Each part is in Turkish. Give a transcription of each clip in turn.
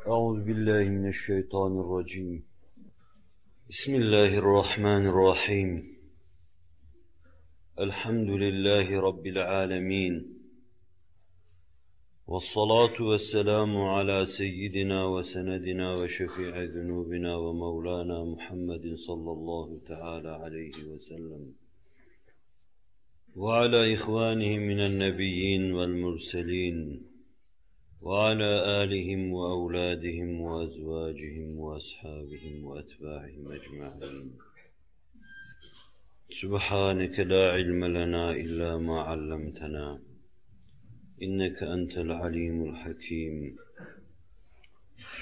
أعوذ بالله من الشيطان الرجيم بسم الله الرحمن الرحيم الحمد لله رب العالمين والصلاة والسلام على سيدنا وسندنا وشفيع ذنوبنا ومولانا محمد صلى الله تعالى عليه وسلم وعلى إخوانه من النبيين والمرسلين وعلى آلهم وأولادهم وأزواجهم وأصحابهم وأتباعهم أجمعين سبحانك لا علم لنا إلا ما علمتنا إنك أنت العليم الحكيم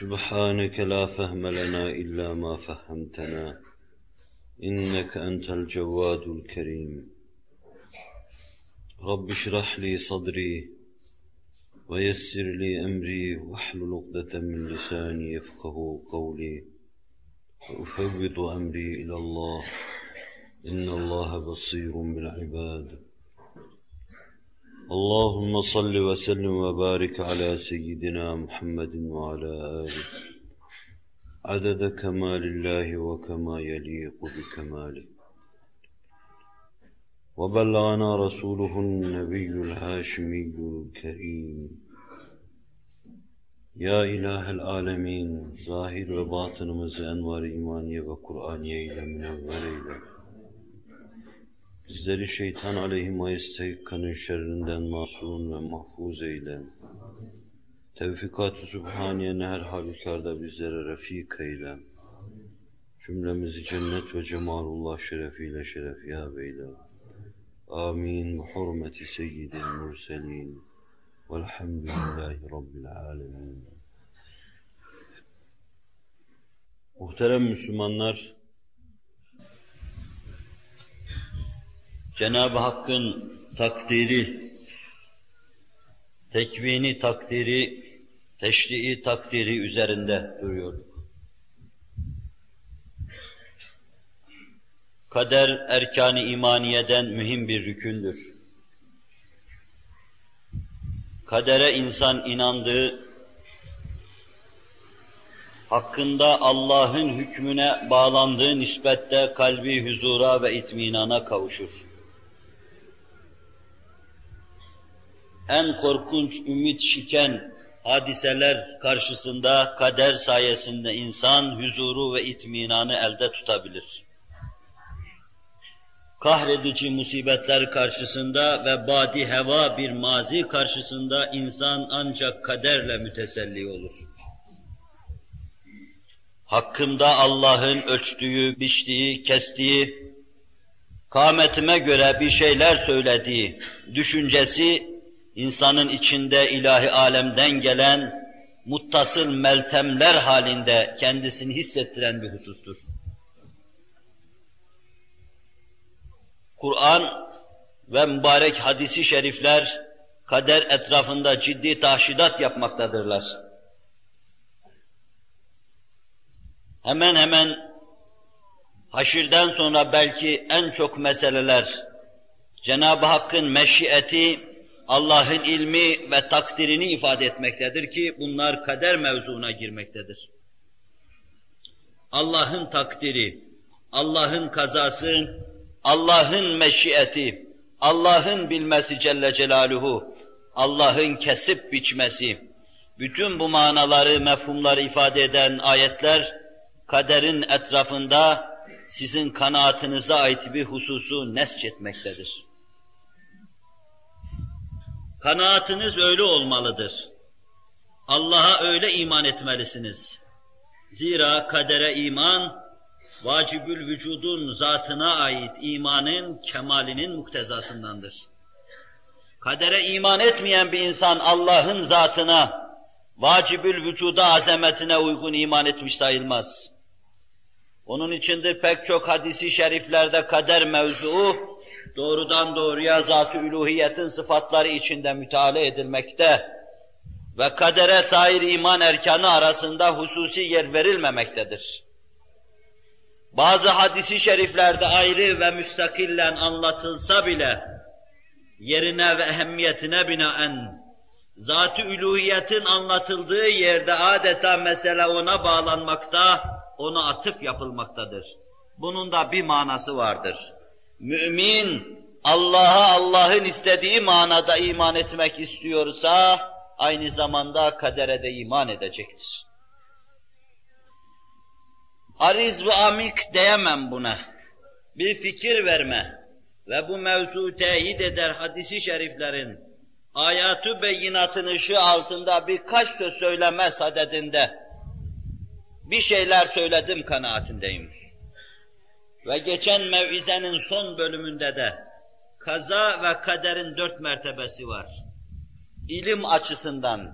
سبحانك لا فهم لنا إلا ما فهمتنا إنك أنت الجواد الكريم رب اشرح لي صدري ويسر لي أمري واحلل عقدة من لساني يفقهوا قولي وأفوض أمري إلى الله إن الله بصير بالعباد اللهم صل وسلم وبارك على سيدنا محمد وعلى آله عدد كمال الله وكما يليق بكماله وبلغنا رسوله النبي الهاشمي الكريم Ya İlahel Alemin, zahir ve batınımızı envar-ı imaniye ve Kur'aniye ile münevver eyle. Bizleri şeytan aleyhi-i şerrinden masum ve mahfuz eyle. Tevfikat-ı Sübhaniye'ne her halükarda bizlere refik eyle. Cümlemizi cennet ve cemalullah şerefiyle şerefiyab eyle. Amin. Hurmeti seyyidil murselin. Velhamdülillahi Rabbil alemin. Muhterem Müslümanlar, Cenab-ı Hakk'ın takdiri, tekvini takdiri, teşrii takdiri üzerinde duruyorduk. Kader, erkan-ı imaniyeden mühim bir rükündür. Kadere insan inandığı, hakkında Allah'ın hükmüne bağlandığı nispette kalbi huzura ve itminana kavuşur. En korkunç, ümit şiken hadiseler karşısında kader sayesinde insan huzuru ve itminanı elde tutabilir. Kahredici musibetler karşısında ve badi heva bir mazi karşısında insan ancak kaderle müteselli olur. Hakkımda Allah'ın ölçtüğü, biçtiği, kestiği, kâmetime göre bir şeyler söylediği düşüncesi, insanın içinde ilahi alemden gelen muttasıl meltemler halinde kendisini hissettiren bir husustur. Kur'an ve mübarek hadisi şerifler kader etrafında ciddi tahşidat yapmaktadırlar. Hemen hemen haşirden sonra belki en çok meseleler Cenab-ı Hakk'ın meşiyeti, Allah'ın ilmi ve takdirini ifade etmektedir ki bunlar kader mevzuuna girmektedir. Allah'ın takdiri, Allah'ın kazası, Allah'ın meşiyeti, Allah'ın bilmesi Celle Celaluhu, Allah'ın kesip biçmesi, bütün bu manaları, mefhumları ifade eden ayetler, kaderin etrafında sizin kanaatinize ait bir hususu nesçetmektedir. Kanaatiniz öyle olmalıdır. Allah'a öyle iman etmelisiniz. Zira kadere iman, vacibül vücudun zatına ait imanın kemalinin muktezasındandır. Kadere iman etmeyen bir insan Allah'ın zatına, vacibül vücuda azametine uygun iman etmiş sayılmaz. Onun içindir pek çok hadisi şeriflerde kader mevzuu doğrudan doğruya zat-ı üluhiyetin sıfatları içinde müteala edilmekte ve kadere sair iman erkanı arasında hususi yer verilmemektedir. Bazı hadisi şeriflerde ayrı ve müstakillen anlatılsa bile yerine ve ehemmiyetine binaen Zat-ı üluhiyetin anlatıldığı yerde adeta mesele ona bağlanmakta, ona atıf yapılmaktadır. Bunun da bir manası vardır. Mümin, Allah'a Allah'ın istediği manada iman etmek istiyorsa, aynı zamanda kadere de iman edecektir. Ariz ve amik diyemem buna. Bir fikir verme ve bu mevzu teyit eder hadis-i şeriflerin, ayat-ı beyinatın ışığı altında birkaç söz söyleme sadedinde bir şeyler söyledim kanaatindeyim. Ve geçen mev'izenin son bölümünde de kaza ve kaderin 4 mertebesi var. İlim açısından,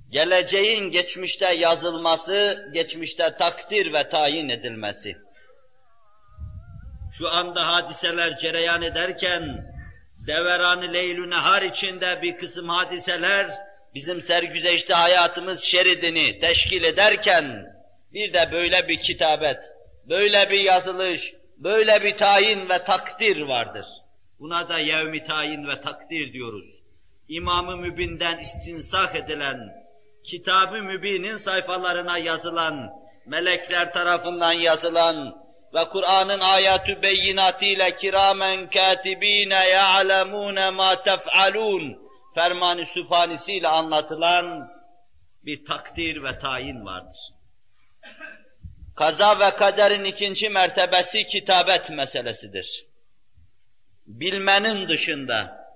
geleceğin geçmişte yazılması, geçmişte takdir ve tayin edilmesi. Şu anda hadiseler cereyan ederken, deveran-ı leyl-ü nehar içinde bir kısım hadiseler, bizim sergüzeşte hayatımız şeridini teşkil ederken, bir de böyle bir kitabet, böyle bir yazılış, böyle bir tayin ve takdir vardır. Buna da yevmi tayin ve takdir diyoruz. İmam-ı Mübin'den istinsak edilen, Kitab-ı Mübin'in sayfalarına yazılan, melekler tarafından yazılan ve Kur'an'ın ayat-ı beyinatıyla kiramen katibine ya'lemune ma tef'alun ferman-ı sübhanesiyle anlatılan bir takdir ve tayin vardır. Kaza ve kaderin 2. mertebesi kitabet meselesidir. Bilmenin dışında,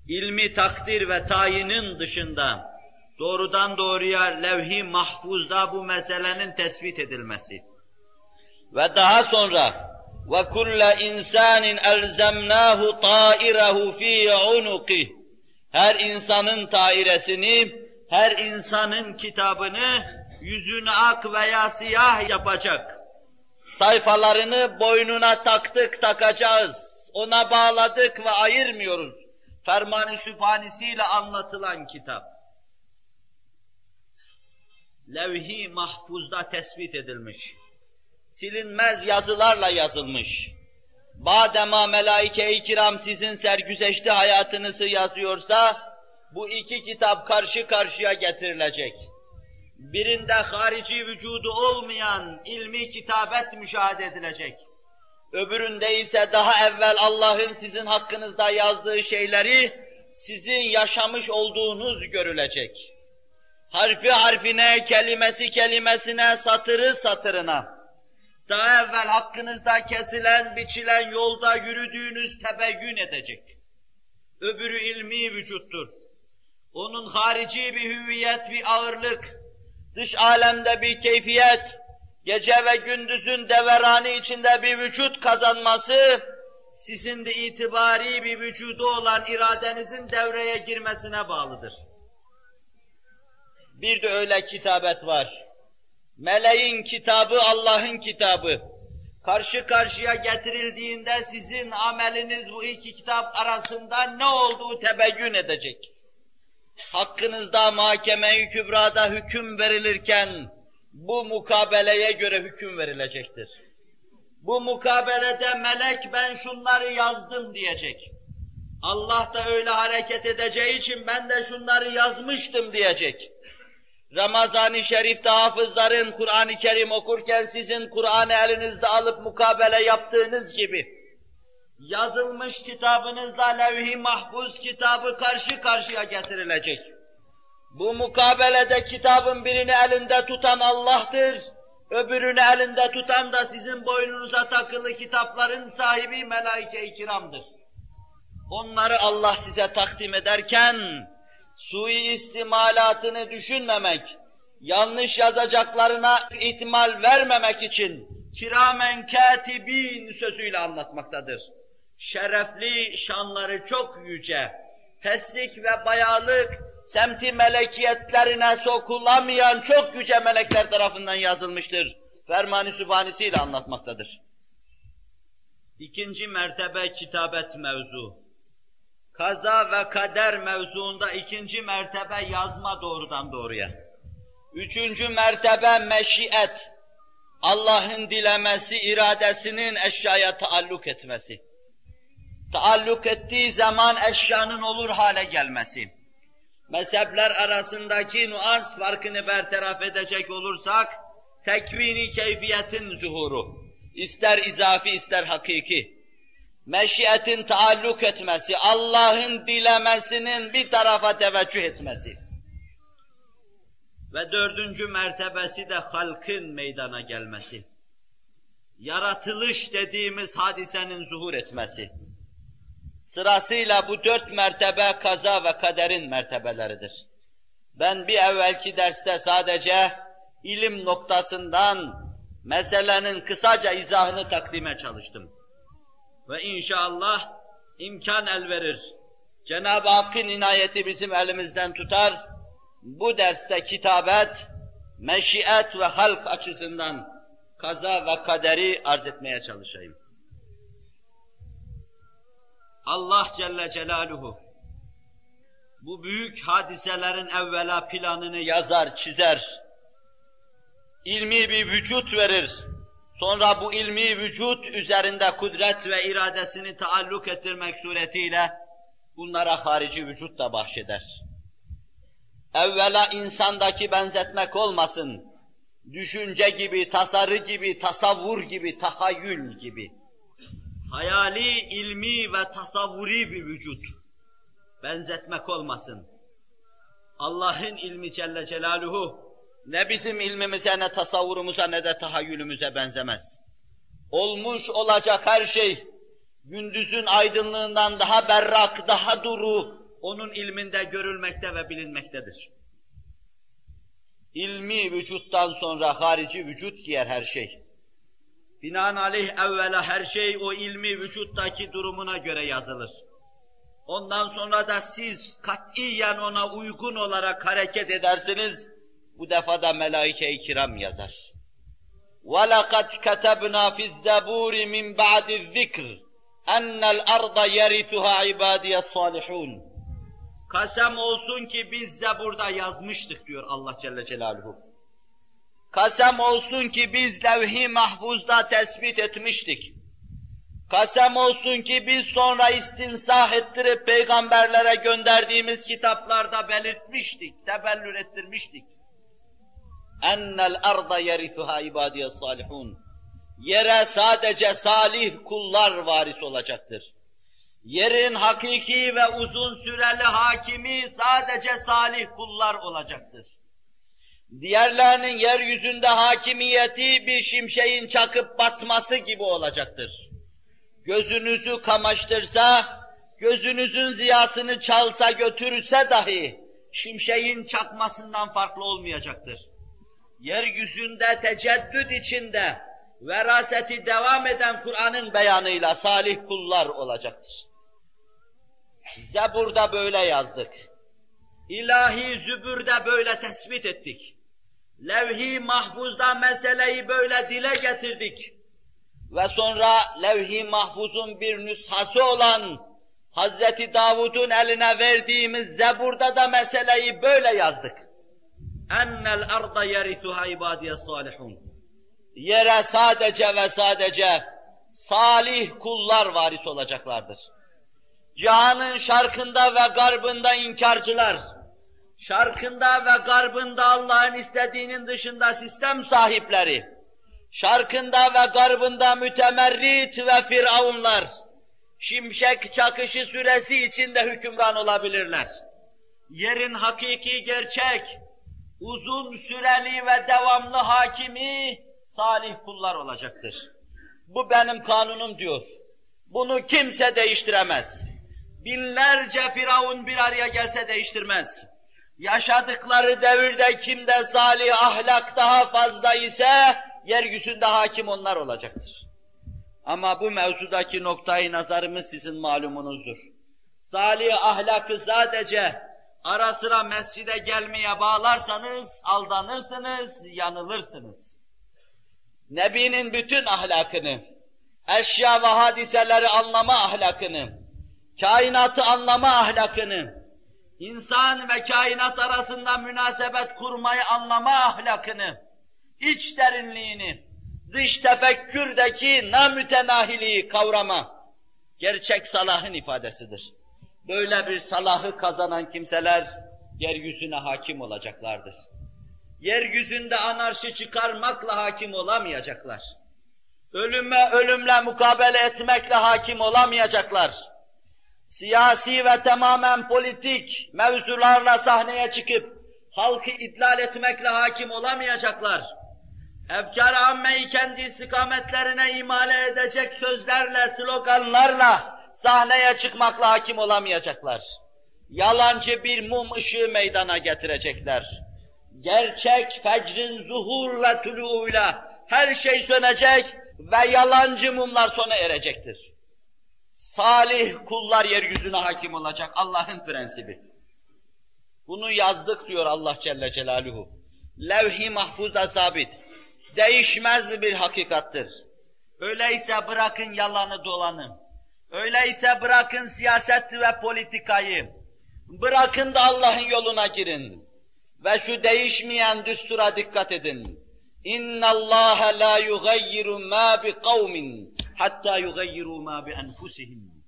ilmi takdir ve tayinin dışında, doğrudan doğruya levh-i mahfuzda bu meselenin tespit edilmesi. Ve daha sonra وَكُلَّ اِنْسَانٍ اَلْزَمْنَاهُ طَائِرَهُ ف۪ي عُنُقِهِ Her insanın tairesini, her insanın kitabını yüzünü ak veya siyah yapacak. Sayfalarını boynuna taktık, takacağız. Ona bağladık ve ayırmıyoruz. Ferman-ı Sübhanesiyle anlatılan kitap. Levh-i mahfuzda tespit edilmiş. Silinmez yazılarla yazılmış. Badema melaike-i kiram sizin sergüzeşte hayatınızı yazıyorsa, bu 2 kitap karşı karşıya getirilecek. Birinde harici vücudu olmayan ilmi kitabet müşahede edilecek. Öbüründe ise daha evvel Allah'ın sizin hakkınızda yazdığı şeyleri sizin yaşamış olduğunuz görülecek. Harfi harfine, kelimesi kelimesine, satırı satırına, daha evvel hakkınızda kesilen, biçilen yolda yürüdüğünüz tebeyyün edecek. Öbürü ilmi vücuttur. Onun harici bir hüviyet, bir ağırlık, dış alemde bir keyfiyet, gece ve gündüzün deveranı içinde bir vücut kazanması, sizin de itibari bir vücudu olan iradenizin devreye girmesine bağlıdır. Bir de öyle kitabet var. Meleğin kitabı, Allah'ın kitabı. Karşı karşıya getirildiğinde sizin ameliniz bu 2 kitap arasında ne olduğu tebeyyün edecek. Hakkınızda mahkeme-i kübrada hüküm verilirken bu mukabeleye göre hüküm verilecektir. Bu mukabelede melek ben şunları yazdım diyecek. Allah da öyle hareket edeceği için ben de şunları yazmıştım diyecek. Ramazan-ı Şerif'te hafızların Kur'an-ı Kerim okurken sizin Kur'an'ı elinizde alıp mukabele yaptığınız gibi yazılmış kitabınızla levh-i mahfuz kitabı karşı karşıya getirilecek. Bu mukabelede kitabın birini elinde tutan Allah'tır, öbürünü elinde tutan da sizin boynunuza takılı kitapların sahibi melaike-i kiramdır. Onları Allah size takdim ederken, suistimalatını düşünmemek, yanlış yazacaklarına ihtimal vermemek için kiramen katibin sözüyle anlatmaktadır. Şerefli, şanları çok yüce, peslik ve bayalık, semti melekiyetlerine sokulamayan çok yüce melekler tarafından yazılmıştır. Ferman-ı Sübhanesiyle anlatmaktadır. 2. mertebe kitabet mevzu. Kaza ve kader mevzuunda 2. mertebe yazma doğrudan doğruya. 3. mertebe meşiyet. Allah'ın dilemesi, iradesinin eşyaya taalluk etmesi. Taalluk ettiği zaman eşyanın olur hale gelmesi. mezhepler arasındaki nuans farkını bertaraf edecek olursak, tekvini keyfiyetin zuhuru, ister izafi ister hakiki, meşiyetin taalluk etmesi, Allah'ın dilemesinin bir tarafa teveccüh etmesi ve dördüncü mertebesi de halkın meydana gelmesi, yaratılış dediğimiz hadisenin zuhur etmesi. Sırasıyla bu dört mertebe kaza ve kaderin mertebeleridir. Ben bir evvelki derste sadece ilim noktasından meselenin kısaca izahını takdime çalıştım. Ve inşallah imkan el verir, Cenab-ı Hakk'ın inayeti bizim elimizden tutar, bu derste kitabet, meşiyet ve halk açısından kaza ve kaderi arz etmeye çalışayım. Allah Celle Celaluhu bu büyük hadiselerin evvela planını yazar, çizer, ilmi bir vücut verir, sonra bu ilmi vücut üzerinde kudret ve iradesini taalluk ettirmek suretiyle bunlara harici vücut da bahşeder. Evvela insandaki benzetmek olmasın, düşünce gibi, tasarı gibi, tasavvur gibi, tahayyül gibi, hayali, ilmi ve tasavvuri bir vücut, benzetmek olmasın. Allah'ın ilmi Celle Celaluhu, ne bizim ilmimize, ne tasavvurumuza, ne de tahayyülümüze benzemez. Olmuş olacak her şey, gündüzün aydınlığından daha berrak, daha duru, onun ilminde görülmekte ve bilinmektedir. İlmi vücuttan sonra harici vücut giyer her şey. Binaenaleyh evvela her şey o ilmi vücuttaki durumuna göre yazılır. Ondan sonra da siz katiyen ona uygun olarak hareket edersiniz, bu defa da melaike-i kiram yazar. وَلَقَدْ كَتَبْنَا فِي الزَّبُورِ مِنْ بَعْدِ الذِّكْرِ اَنَّ الْأَرْضَ يَرِثُهَا عِبَادِيَ الصَّالِحُونَ. Kasem olsun ki biz Zebur'da yazmıştık diyor Allah Celle Celaluhu. Kasem olsun ki biz levh-i mahfuzda tespit etmiştik. Kasem olsun ki biz sonra istinsah ettirip peygamberlere gönderdiğimiz kitaplarda belirtmiştik, tebellür ettirmiştik. Ennel arda yerithuha ibadiyes salihun. Yere sadece salih kullar varis olacaktır. Yerin hakiki ve uzun süreli hakimi sadece salih kullar olacaktır. Diğerlerinin yeryüzünde hakimiyeti bir şimşeğin çakıp batması gibi olacaktır. Gözünüzü kamaştırsa, gözünüzün ziyasını çalsa götürürse dahi şimşeğin çakmasından farklı olmayacaktır. Yeryüzünde teceddüd içinde veraseti devam eden Kur'an'ın beyanıyla salih kullar olacaktır. Zebur'da böyle yazdık. İlahi zübürde böyle tespit ettik. Levh-i mahfuzda meseleyi böyle dile getirdik. Ve sonra levh-i mahfuzun bir nüshası olan Hazreti Davud'un eline verdiğimiz Zebur'da da meseleyi böyle yazdık. Ennel arda yerithuha ibadiyes salihun. Yere sadece ve sadece salih kullar varis olacaklardır. Cihanın şarkında ve garbında inkarcılar, şarkında ve garbında Allah'ın istediğinin dışında sistem sahipleri, şarkında ve garbında mütemerrit ve firavunlar, şimşek çakışı süresi içinde hükümran olabilirler. Yerin hakiki gerçek, uzun süreli ve devamlı hakimi salih kullar olacaktır. Bu benim kanunum diyor. Bunu kimse değiştiremez. Binlerce firavun bir araya gelse değiştirmez. Yaşadıkları devirde kimde salih ahlak daha fazla ise yeryüzünde hakim onlar olacaktır. Ama bu mevzudaki noktayı nazarımız sizin malumunuzdur. Salih ahlakı sadece ara sıra mescide gelmeye bağlarsanız aldanırsınız, yanılırsınız. Nebinin bütün ahlakını, eşya ve hadiseleri anlama ahlakını, kainatı anlama ahlakını, insan ve kainat arasında münasebet kurmayı anlama ahlakını, iç derinliğini, dış tefekkürdeki namütenahiliği kavrama, gerçek salahın ifadesidir. Böyle bir salahı kazanan kimseler, yeryüzüne hakim olacaklardır. Yeryüzünde anarşi çıkarmakla hakim olamayacaklar. Ölümle mukabele etmekle hakim olamayacaklar. Siyasi ve tamamen politik mevzularla sahneye çıkıp halkı idlal etmekle hakim olamayacaklar. Efkar-ı ammeyi kendi istikametlerine imale edecek sözlerle, sloganlarla sahneye çıkmakla hakim olamayacaklar. Yalancı bir mum ışığı meydana getirecekler. Gerçek fecrin zuhur ve tuluğuyla her şey sönecek ve yalancı mumlar sona erecektir. Salih kullar yeryüzüne hakim olacak, Allah'ın prensibi. Bunu yazdık diyor Allah Celle Celaluhu. Levh-i mahfuzda sabit, değişmez bir hakikattır. Öyleyse bırakın yalanı dolanı, öyleyse bırakın siyaset ve politikayı, bırakın da Allah'ın yoluna girin. Ve şu değişmeyen düstura dikkat edin. İnna Allah la yugayyiru ma bi kavmin hatta yugayyiru ma bi enfusihim.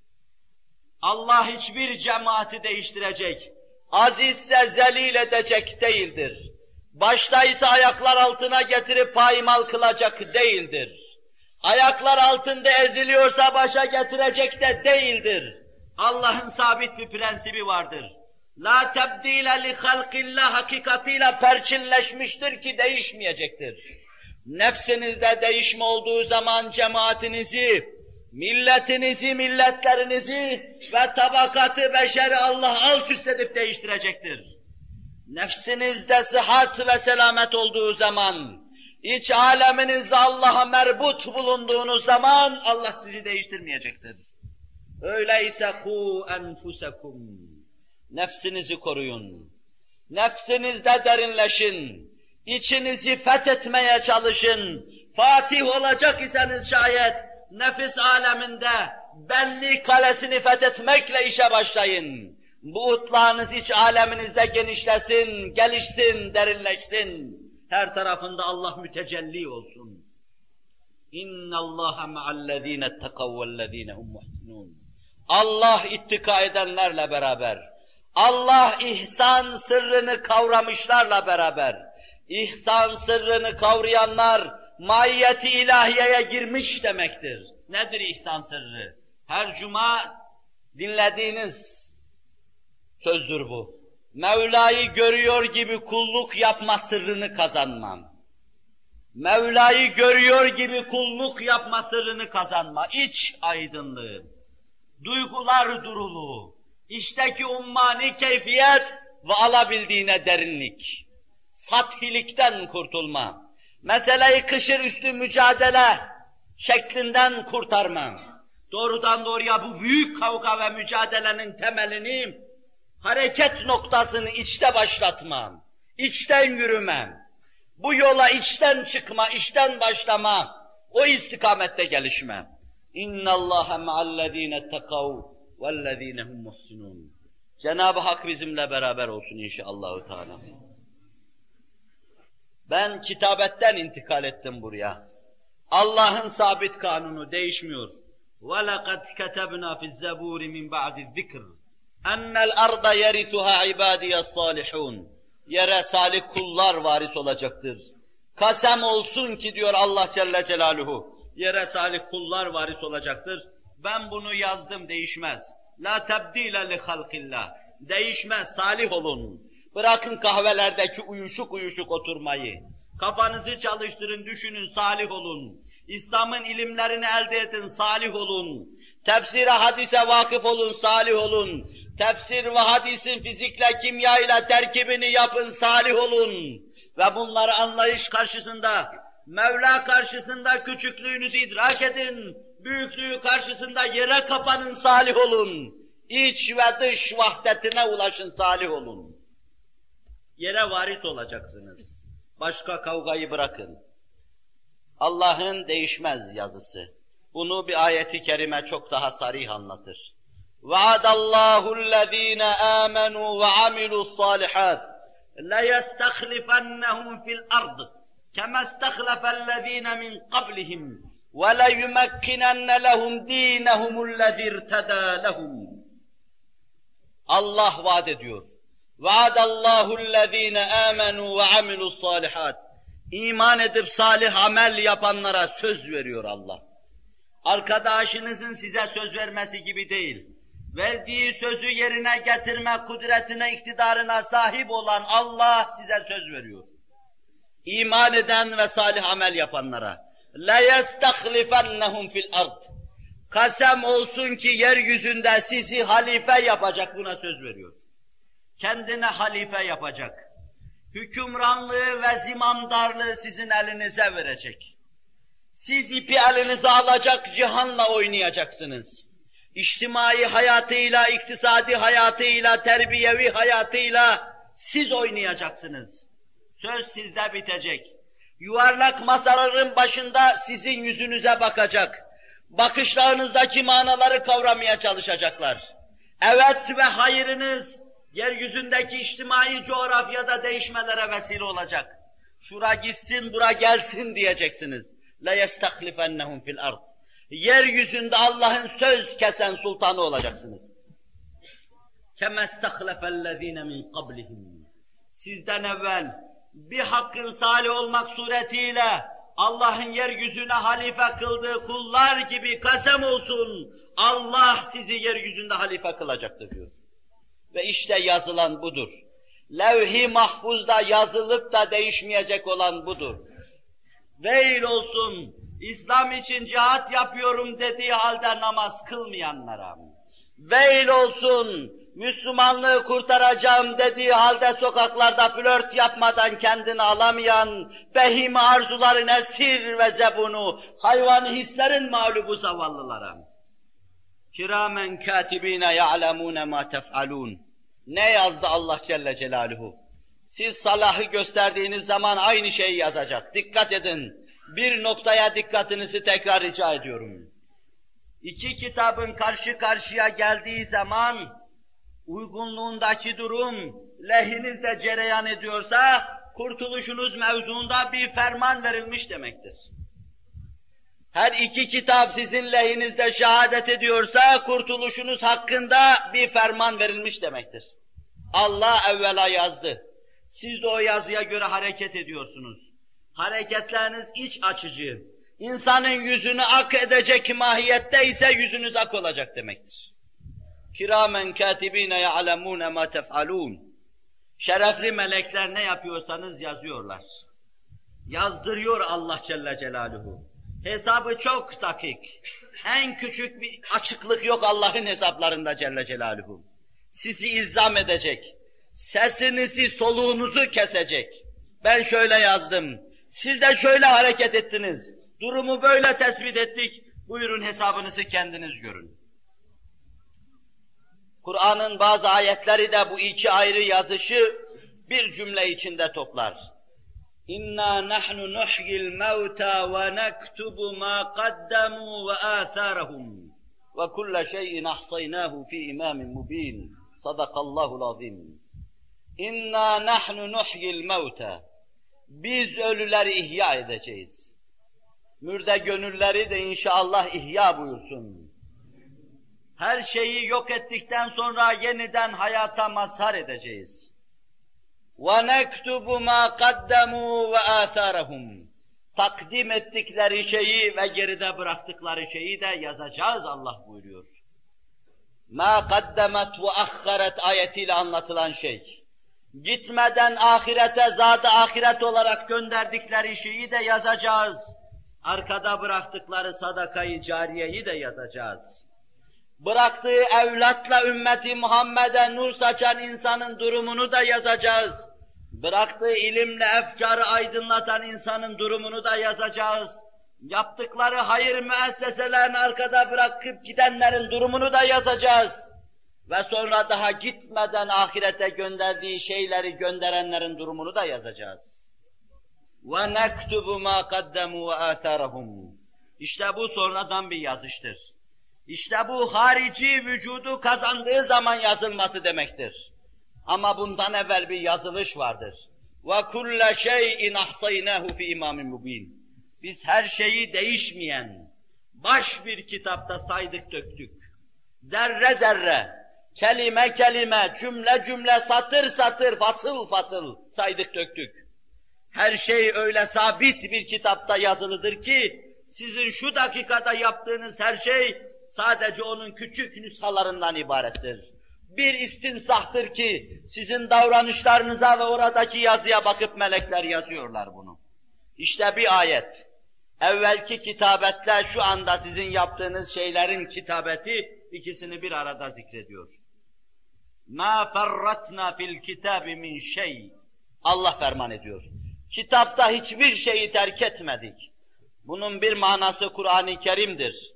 Allah hiçbir cemaati değiştirecek, azizse zelil edecek değildir. Başta ise ayaklar altına getirip paymal kılacak değildir. Ayaklar altında eziliyorsa başa getirecek de değildir. Allah'ın sabit bir prensibi vardır. La tebdile li halqillah hakikatiyle perçinleşmiştir ki değişmeyecektir. Nefsinizde değişme olduğu zaman cemaatinizi, milletinizi, milletlerinizi ve tabakatı beşeri Allah alt üst edip değiştirecektir. Nefsinizde sıhhat ve selamet olduğu zaman, iç aleminizde Allah'a merbut bulunduğunuz zaman Allah sizi değiştirmeyecektir. Öyleyse ku enfusekum. Nefsinizi koruyun. Nefsinizde derinleşin. İçinizi fethetmeye çalışın. Fatih olacak iseniz şayet nefis aleminde benlik kalesini fethetmekle işe başlayın. Bu utlağınız iç aleminizde genişlesin, gelişsin, derinleşsin. Her tarafında Allah mütecelli olsun. İnna Allaha ma'allezine ittekav vellezine hum muhsinun. Allah ittika edenlerle beraber, Allah ihsan sırrını kavramışlarla beraber, ihsan sırrını kavrayanlar maiyeti ilahiyeye girmiş demektir. Nedir ihsan sırrı? Her cuma dinlediğiniz sözdür bu. Mevla'yı görüyor gibi kulluk yapma sırrını kazanmam. Mevla'yı görüyor gibi kulluk yapma sırrını kazanma. İç aydınlığı, duygular duruluğu, içteki ummani keyfiyet ve alabildiğine derinlik. Sathilikten kurtulma. Meseleyi kışır üstü mücadele şeklinden kurtarma. Doğrudan doğruya bu büyük kavga ve mücadelenin temelini, hareket noktasını içte başlatma, içten yürüme, bu yola içten çıkma, içten başlama, o istikamette gelişme. İnna Allaha ma'allezine ittekav vellezine hum muhsinun. Cenab-ı Hak bizimle beraber olsun inşallah Teala. Ben kitabetten intikal ettim buraya. Allah'ın sabit kanunu değişmiyor. وَلَقَدْ كَتَبْنَا فِي الزَّبُورِ مِنْ بَعْدِ الذِّكْرِ اَنَّ الْاَرْضَ يَرِثُهَا عِبَادِيَ الصَّالِحُونَ. Yere salih kullar varis olacaktır. Kasem olsun ki diyor Allah Celle Celaluhu, yere salih kullar varis olacaktır. Ben bunu yazdım, değişmez. La tebdile li halqillah. Değişmez, salih olun. Bırakın kahvelerdeki uyuşuk uyuşuk oturmayı. Kafanızı çalıştırın, düşünün, salih olun. İslam'ın ilimlerini elde edin, salih olun. Tefsire, hadise vakıf olun, salih olun. Tefsir ve hadisin fizikle, kimyayla terkibini yapın, salih olun. Ve bunları anlayış karşısında, Mevla karşısında küçüklüğünüzü idrak edin. Büyüklüğü karşısında yere kapanın, salih olun. İç ve dış vahdetine ulaşın, salih olun. Yere varis olacaksınız. Başka kavgayı bırakın. Allah'ın değişmez yazısı. Bunu bir ayeti kerime çok daha sarih anlatır. وَعَدَ اللّٰهُ الَّذ۪ينَ آمَنُوا وَعَمِلُوا الصَّالِحَاتِ لَيَسْتَخْلِفَنَّهُمْ فِي الْأَرْضِ كَمَا اسْتَخْلَفَ الَّذ۪ينَ مِنْ قَبْلِهِمْ وَلَيُمَكِّنَنَّ لَهُمْ د۪ينَهُمُ الَّذ۪ي ارْتَدَى لَهُمْ. Allah vaat ediyor. Vaadallahu ellezine amenu ve amilus salihat. İman edip salih amel yapanlara söz veriyor Allah. Arkadaşınızın size söz vermesi gibi değil. Verdiği sözü yerine getirme kudretine, iktidarına sahip olan Allah size söz veriyor. İman eden ve salih amel yapanlara. لَيَسْتَخْلِفَنَّهُمْ فِي الْأَرْضِ. Kasem olsun ki yeryüzünde sizi halife yapacak, buna söz veriyor. Kendine halife yapacak. Hükümranlığı ve zimamdarlığı sizin elinize verecek. Siz ipi elinize alacak, cihanla oynayacaksınız. İçtimai hayatıyla, iktisadi hayatıyla, terbiyevi hayatıyla siz oynayacaksınız. Söz sizde bitecek. Yuvarlak masaların başında sizin yüzünüze bakacak. Bakışlarınızdaki manaları kavramaya çalışacaklar. Evet ve hayırınız yeryüzündeki içtimai coğrafyada değişmelere vesile olacak. Şura gitsin, bura gelsin diyeceksiniz. لَيَسْتَخْلِفَنَّهُمْ فِي الْأَرْضِ. Yeryüzünde Allah'ın söz kesen sultanı olacaksınız. كَمَا اسْتَخْلَفَ الَّذ۪ينَ مِنْ قَبْلِهِمْ. Sizden evvel bir hakkın salih olmak suretiyle Allah'ın yeryüzüne halife kıldığı kullar gibi kasem olsun, Allah sizi yeryüzünde halife kılacaktır diyor. Ve işte yazılan budur. Levh-i mahfuzda yazılıp da değişmeyecek olan budur. Veil olsun, İslam için cihat yapıyorum dediği halde namaz kılmayanlara. Veil olsun, Müslümanlığı kurtaracağım dediği halde sokaklarda flört yapmadan kendini alamayan, behime arzuların esir ve zebunu, hayvani hislerin mağlubu zavallılara. Kiramen katibine ya'lemune ma tef'alun. Ne yazdı Allah Celle Celaluhu? Siz salahı gösterdiğiniz zaman aynı şeyi yazacak. Dikkat edin. Bir noktaya dikkatinizi tekrar rica ediyorum. İki kitabın karşı karşıya geldiği zaman uygunluğundaki durum lehinizde cereyan ediyorsa kurtuluşunuz mevzuunda bir ferman verilmiş demektir. Her iki kitap sizin lehinizde şehadet ediyorsa kurtuluşunuz hakkında bir ferman verilmiş demektir. Allah evvela yazdı. Siz de o yazıya göre hareket ediyorsunuz. Hareketleriniz iç açıcı. İnsanın yüzünü ak edecek mahiyette ise yüzünüz ak olacak demektir. Kiramen katibine ya'lemune ma tef'alun. Şerefli melekler ne yapıyorsanız yazıyorlar. Yazdırıyor Allah Celle Celaluhu. Hesabı çok dakik. En küçük bir açıklık yok Allah'ın hesaplarında Celle Celaluhu. Sizi ilzam edecek. Sesinizi, soluğunuzu kesecek. Ben şöyle yazdım. Siz de şöyle hareket ettiniz. Durumu böyle tespit ettik. Buyurun hesabınızı kendiniz görün. Kur'an'ın bazı ayetleri de bu iki ayrı yazışı bir cümle içinde toplar. İnna nahnu nuhyil mevta ve nektubu ma qaddamu ve atharahum ve kulle şeyin ahsaynahu fi imamin mubin. Sadakallahul azim. İnna nahnu nuhyil mevta. Biz ölüleri ihya edeceğiz. Mürde gönülleri de inşallah ihya buyursun. Her şeyi yok ettikten sonra yeniden hayata mazhar edeceğiz. وَنَكْتُبُ مَا قَدَّمُوا وَآثَارَهُمْ. Takdim ettikleri şeyi ve geride bıraktıkları şeyi de yazacağız Allah buyuruyor. مَا قَدَّمَتْ وَأَخَّرَتْ ayetiyle anlatılan şey. Gitmeden ahirete, zat-ı ahiret olarak gönderdikleri şeyi de yazacağız. Arkada bıraktıkları sadakayı cariyeyi de yazacağız. Bıraktığı evlatla ümmeti Muhammed'e nur saçan insanın durumunu da yazacağız. Bıraktığı ilimle efkarı aydınlatan insanın durumunu da yazacağız. Yaptıkları hayır müesseselerini arkada bırakıp gidenlerin durumunu da yazacağız. Ve sonra daha gitmeden ahirete gönderdiği şeyleri gönderenlerin durumunu da yazacağız. وَنَكْتُبُ مَا قَدَّمُوا وَآثَارَهُمْ. İşte bu sonradan bir yazıştır. İşte bu harici vücudu kazandığı zaman yazılması demektir. Ama bundan evvel bir yazılış vardır. وَكُلَّ شَيْءٍ اَحْصَيْنَاهُ فِي اِمَامٍ مُب۪ينٍ. Biz her şeyi değişmeyen, baş bir kitapta saydık döktük. Zerre zerre, kelime kelime, cümle cümle, satır satır, fasıl fasıl saydık döktük. Her şey öyle sabit bir kitapta yazılıdır ki, sizin şu dakikada yaptığınız her şey sadece onun küçük nüshalarından ibarettir. Bir istinsahtır ki sizin davranışlarınıza ve oradaki yazıya bakıp melekler yazıyorlar bunu. İşte bir ayet. Evvelki kitabetle şu anda sizin yaptığınız şeylerin kitabeti ikisini bir arada zikrediyor. مَا فَرَّتْنَا فِي الْكِتَابِ مِنْ شَيْءٍ Allah ferman ediyor. Kitapta hiçbir şeyi terk etmedik. Bunun bir manası Kur'an-ı Kerim'dir.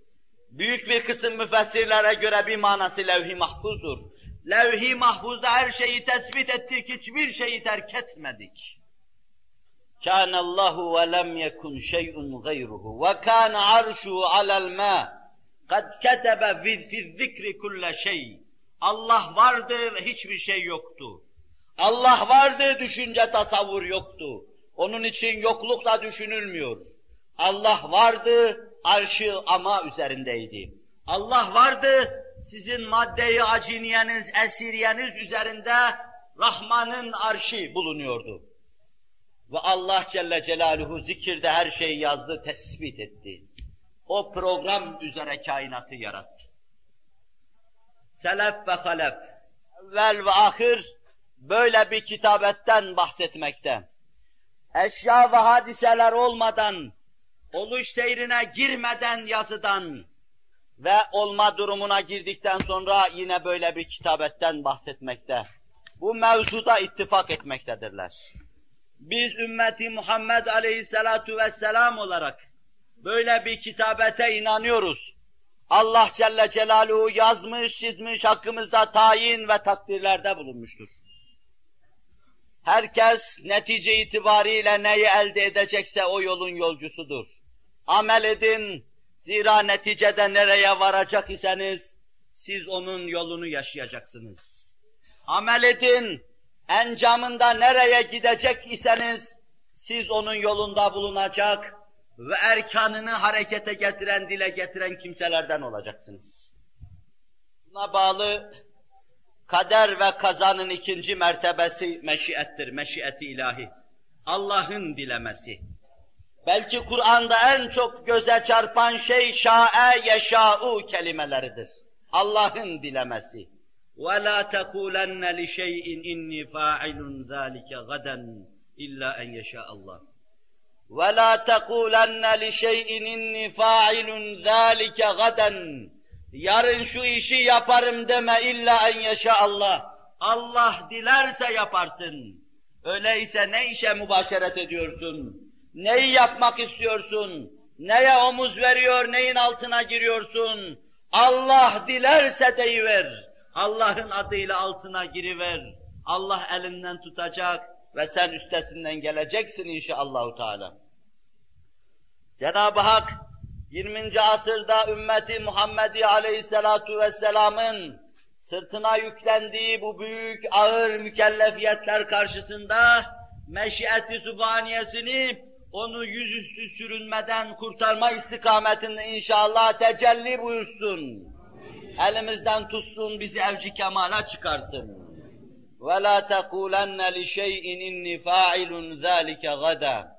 Büyük bir kısım müfessirlere göre bir manası levh-i mahfuzdur. Levh-i mahfuzda her şeyi tespit ettik, hiçbir şeyi terk etmedik. كَانَ اللّٰهُ وَلَمْ يَكُنْ شَيْءٌ غَيْرُهُ وَكَانَ عَرْشُهُ عَلَى الْمَاءِ قَدْ كَتَبَ فِي الذِّكْرِ كُلَّ شَيْءٍ Allah vardı ve hiçbir şey yoktu. Allah vardı, düşünce tasavvur yoktu. Onun için yoklukla düşünülmüyor. Allah vardı, arşı ama üzerindeydi. Allah vardı, sizin madde-i aciniyeniz, esiriyeniz üzerinde Rahman'ın arşı bulunuyordu. Ve Allah Celle Celaluhu zikirde her şeyi yazdı, tespit etti. O program üzere kainatı yarattı. Selef ve halef, evvel ve ahir böyle bir kitabetten bahsetmekte. Eşya ve hadiseler olmadan, oluş seyrine girmeden yazıdan ve olma durumuna girdikten sonra yine böyle bir kitabetten bahsetmekte. Bu mevzuda ittifak etmektedirler. Biz ümmeti Muhammed Aleyhisselatu Vesselam olarak böyle bir kitabete inanıyoruz. Allah Celle Celaluhu yazmış, çizmiş, hakkımızda tayin ve takdirlerde bulunmuştur. Herkes netice itibariyle neyi elde edecekse o yolun yolcusudur. Amel edin, zira neticede nereye varacak iseniz, siz onun yolunu yaşayacaksınız. Amel edin, encamında nereye gidecek iseniz, siz onun yolunda bulunacak ve erkanını harekete getiren, dile getiren kimselerden olacaksınız. Buna bağlı kader ve kazanın ikinci mertebesi meşiyettir, meşiyeti ilahi. Allah'ın dilemesi. Belki Kur'an'da en çok göze çarpan şey şa'e yeşâ'u kelimeleridir. Allah'ın dilemesi. وَلَا تَقُولَنَّ لِشَيْءٍ اِنِّي فَاعِلٌ ذَٰلِكَ غَدًا اِلَّا اَنْ يَشَاءَ اللّٰهِ وَلَا تَقُولَنَّ لِشَيْءٍ اِنِّي فَاعِلٌ ذَٰلِكَ غَدًا Yarın şu işi yaparım deme illa en yeşâallah. Allah dilerse yaparsın. Öyleyse ne işe mübaşeret ediyorsun? Neyi yapmak istiyorsun? Neye omuz veriyor, neyin altına giriyorsun? Allah dilerse deyiver. Allah'ın adıyla altına giriver. Allah elinden tutacak ve sen üstesinden geleceksin inşallahü teâlâ. Cenab-ı Hak 20. asırda ümmeti Muhammedi Aleyhisselatu Vesselam'ın sırtına yüklendiği bu büyük ağır mükellefiyetler karşısında meşiyeti sübhaniyesini onu yüzüstü sürünmeden kurtarma istikametinde inşallah tecelli buyursun. Elimizden tutsun, bizi evci kemala çıkarsın. وَلَا تَقُولَنَّ لِشَيْءٍ اِنِّي فَاعِلٌ ذَٰلِكَ غَدًا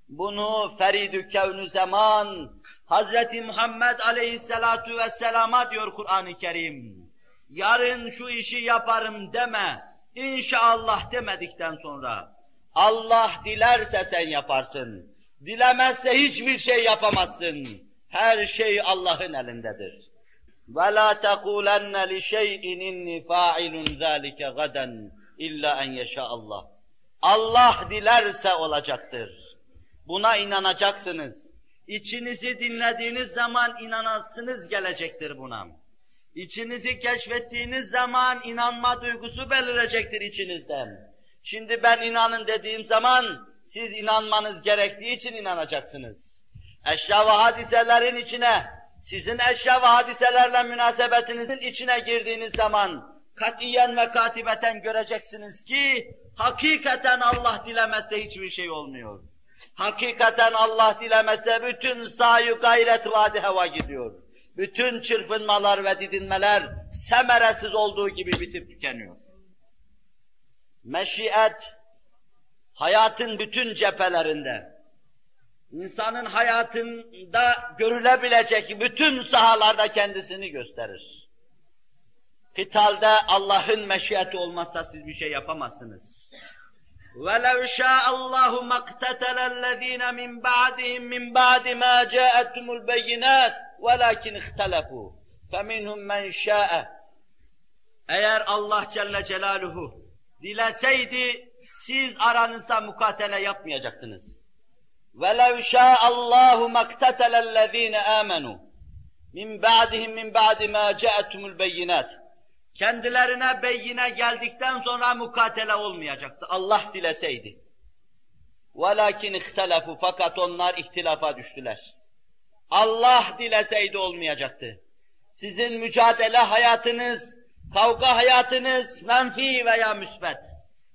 Bunu Ferid-ü Kevn-ü Zaman, Hazreti Muhammed Aleyhisselatu Vesselam'a diyor Kur'an-ı Kerim. Yarın şu işi yaparım deme, inşallah demedikten sonra, Allah dilerse sen yaparsın, dilemezse hiçbir şey yapamazsın. Her şey Allah'ın elindedir. وَلَا تَقُولَنَّ لِشَيْءٍ اِنِّي فَاعِلٌ ذَٰلِكَ غَدًا اِلَّا اَنْ يَشَاءَ اللّٰهِ Allah dilerse olacaktır. Buna inanacaksınız. İçinizi dinlediğiniz zaman inanasınız gelecektir buna. İçinizi keşfettiğiniz zaman inanma duygusu belirecektir içinizden. Şimdi ben inanın dediğim zaman siz inanmanız gerektiği için inanacaksınız. Eşya ve hadiselerin içine, sizin eşya ve hadiselerle münasebetinizin içine girdiğiniz zaman katiyen ve katibeten göreceksiniz ki hakikaten Allah dilemezse hiçbir şey olmuyor. Hakikaten Allah dilemezse bütün sahi gayret vadi heva gidiyor. bütün çırpınmalar ve didinmeler semeresiz olduğu gibi bitip tükeniyor. Meşiyet, hayatın bütün cephelerinde, insanın hayatında görülebilecek bütün sahalarda kendisini gösterir. Kıtalda Allah'ın meşiyeti olmazsa siz bir şey yapamazsınız. وَلَوْ شَاءَ اللّٰهُ مَقْتَتَلَ الَّذ۪ينَ مِنْ بَعْدِهِمْ مِنْ بَعْدِ مَا جَاءَتْهُمُ الْبَيِّنَاتِ وَلَكِنْ اِخْتَلَفُوا فَمِنْهُمْ مَنْ شَاءَ. Eğer Allah Celle Celaluhu dileseydi siz aranızda mukatele yapmayacaktınız. وَلَوْ شَاءَ اللّٰهُ مَقْتَتَلَ الَّذ۪ينَ آمَنُوا مِنْ بَعْدِهِمْ مِنْ بَعْدِ مَا جَاءَتْهُمُ الْبَيِّنَاتِ. Kendilerine beyine geldikten sonra mukatele olmayacaktı. Allah dileseydi. وَلَكِنْ اِخْتَلَفُوا. Fakat onlar ihtilafa düştüler. Allah dileseydi olmayacaktı. Sizin mücadele hayatınız, kavga hayatınız menfi veya müsbet,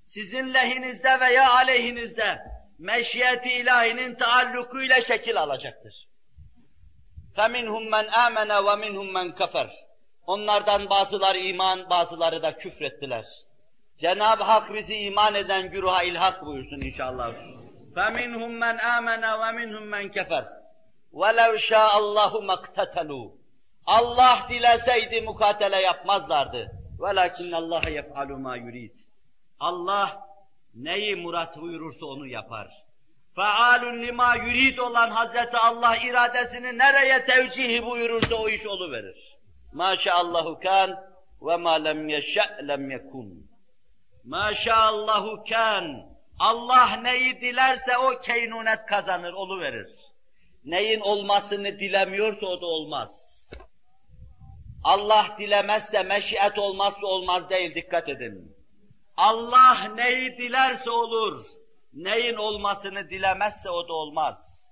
sizin lehinizde veya aleyhinizde meşiyeti ilahinin taallukuyla şekil alacaktır. فَمِنْهُمْ مَنْ آمَنَ وَمِنْهُمْ مَنْ كَفَرَ. Onlardan bazıları iman, bazıları da küfrettiler. Cenab-ı Hak bizi iman eden güruha ilhak buyursun inşallah. فَمِنْهُمْ مَنْ آمَنَ وَمِنْهُمْ مَنْ كَفَرَ وَلَوْ شَاءَ اللّٰهُ مَقْتَتَلُوا. Allah dileseydi mukatele yapmazlardı. وَلَكِنَّ اللّٰهَ يَفْعَلُ مَا يُرِيدُ. Allah neyi murat buyurursa onu yapar. فَعَالٌ لِمَا يُرِيدُ olan Hazreti Allah iradesini nereye tevcih buyurursa o iş oluverir. Maşaallahu kan ve ma lem yeşe' lem yekun. Maşaallahu kan. Allah neyi dilerse o keynunet kazanır, oluverir. Neyin olmasını dilemiyorsa o da olmaz. Allah dilemezse, meşiyet olmazsa olmaz değil, dikkat edin. Allah neyi dilerse olur, neyin olmasını dilemezse o da olmaz.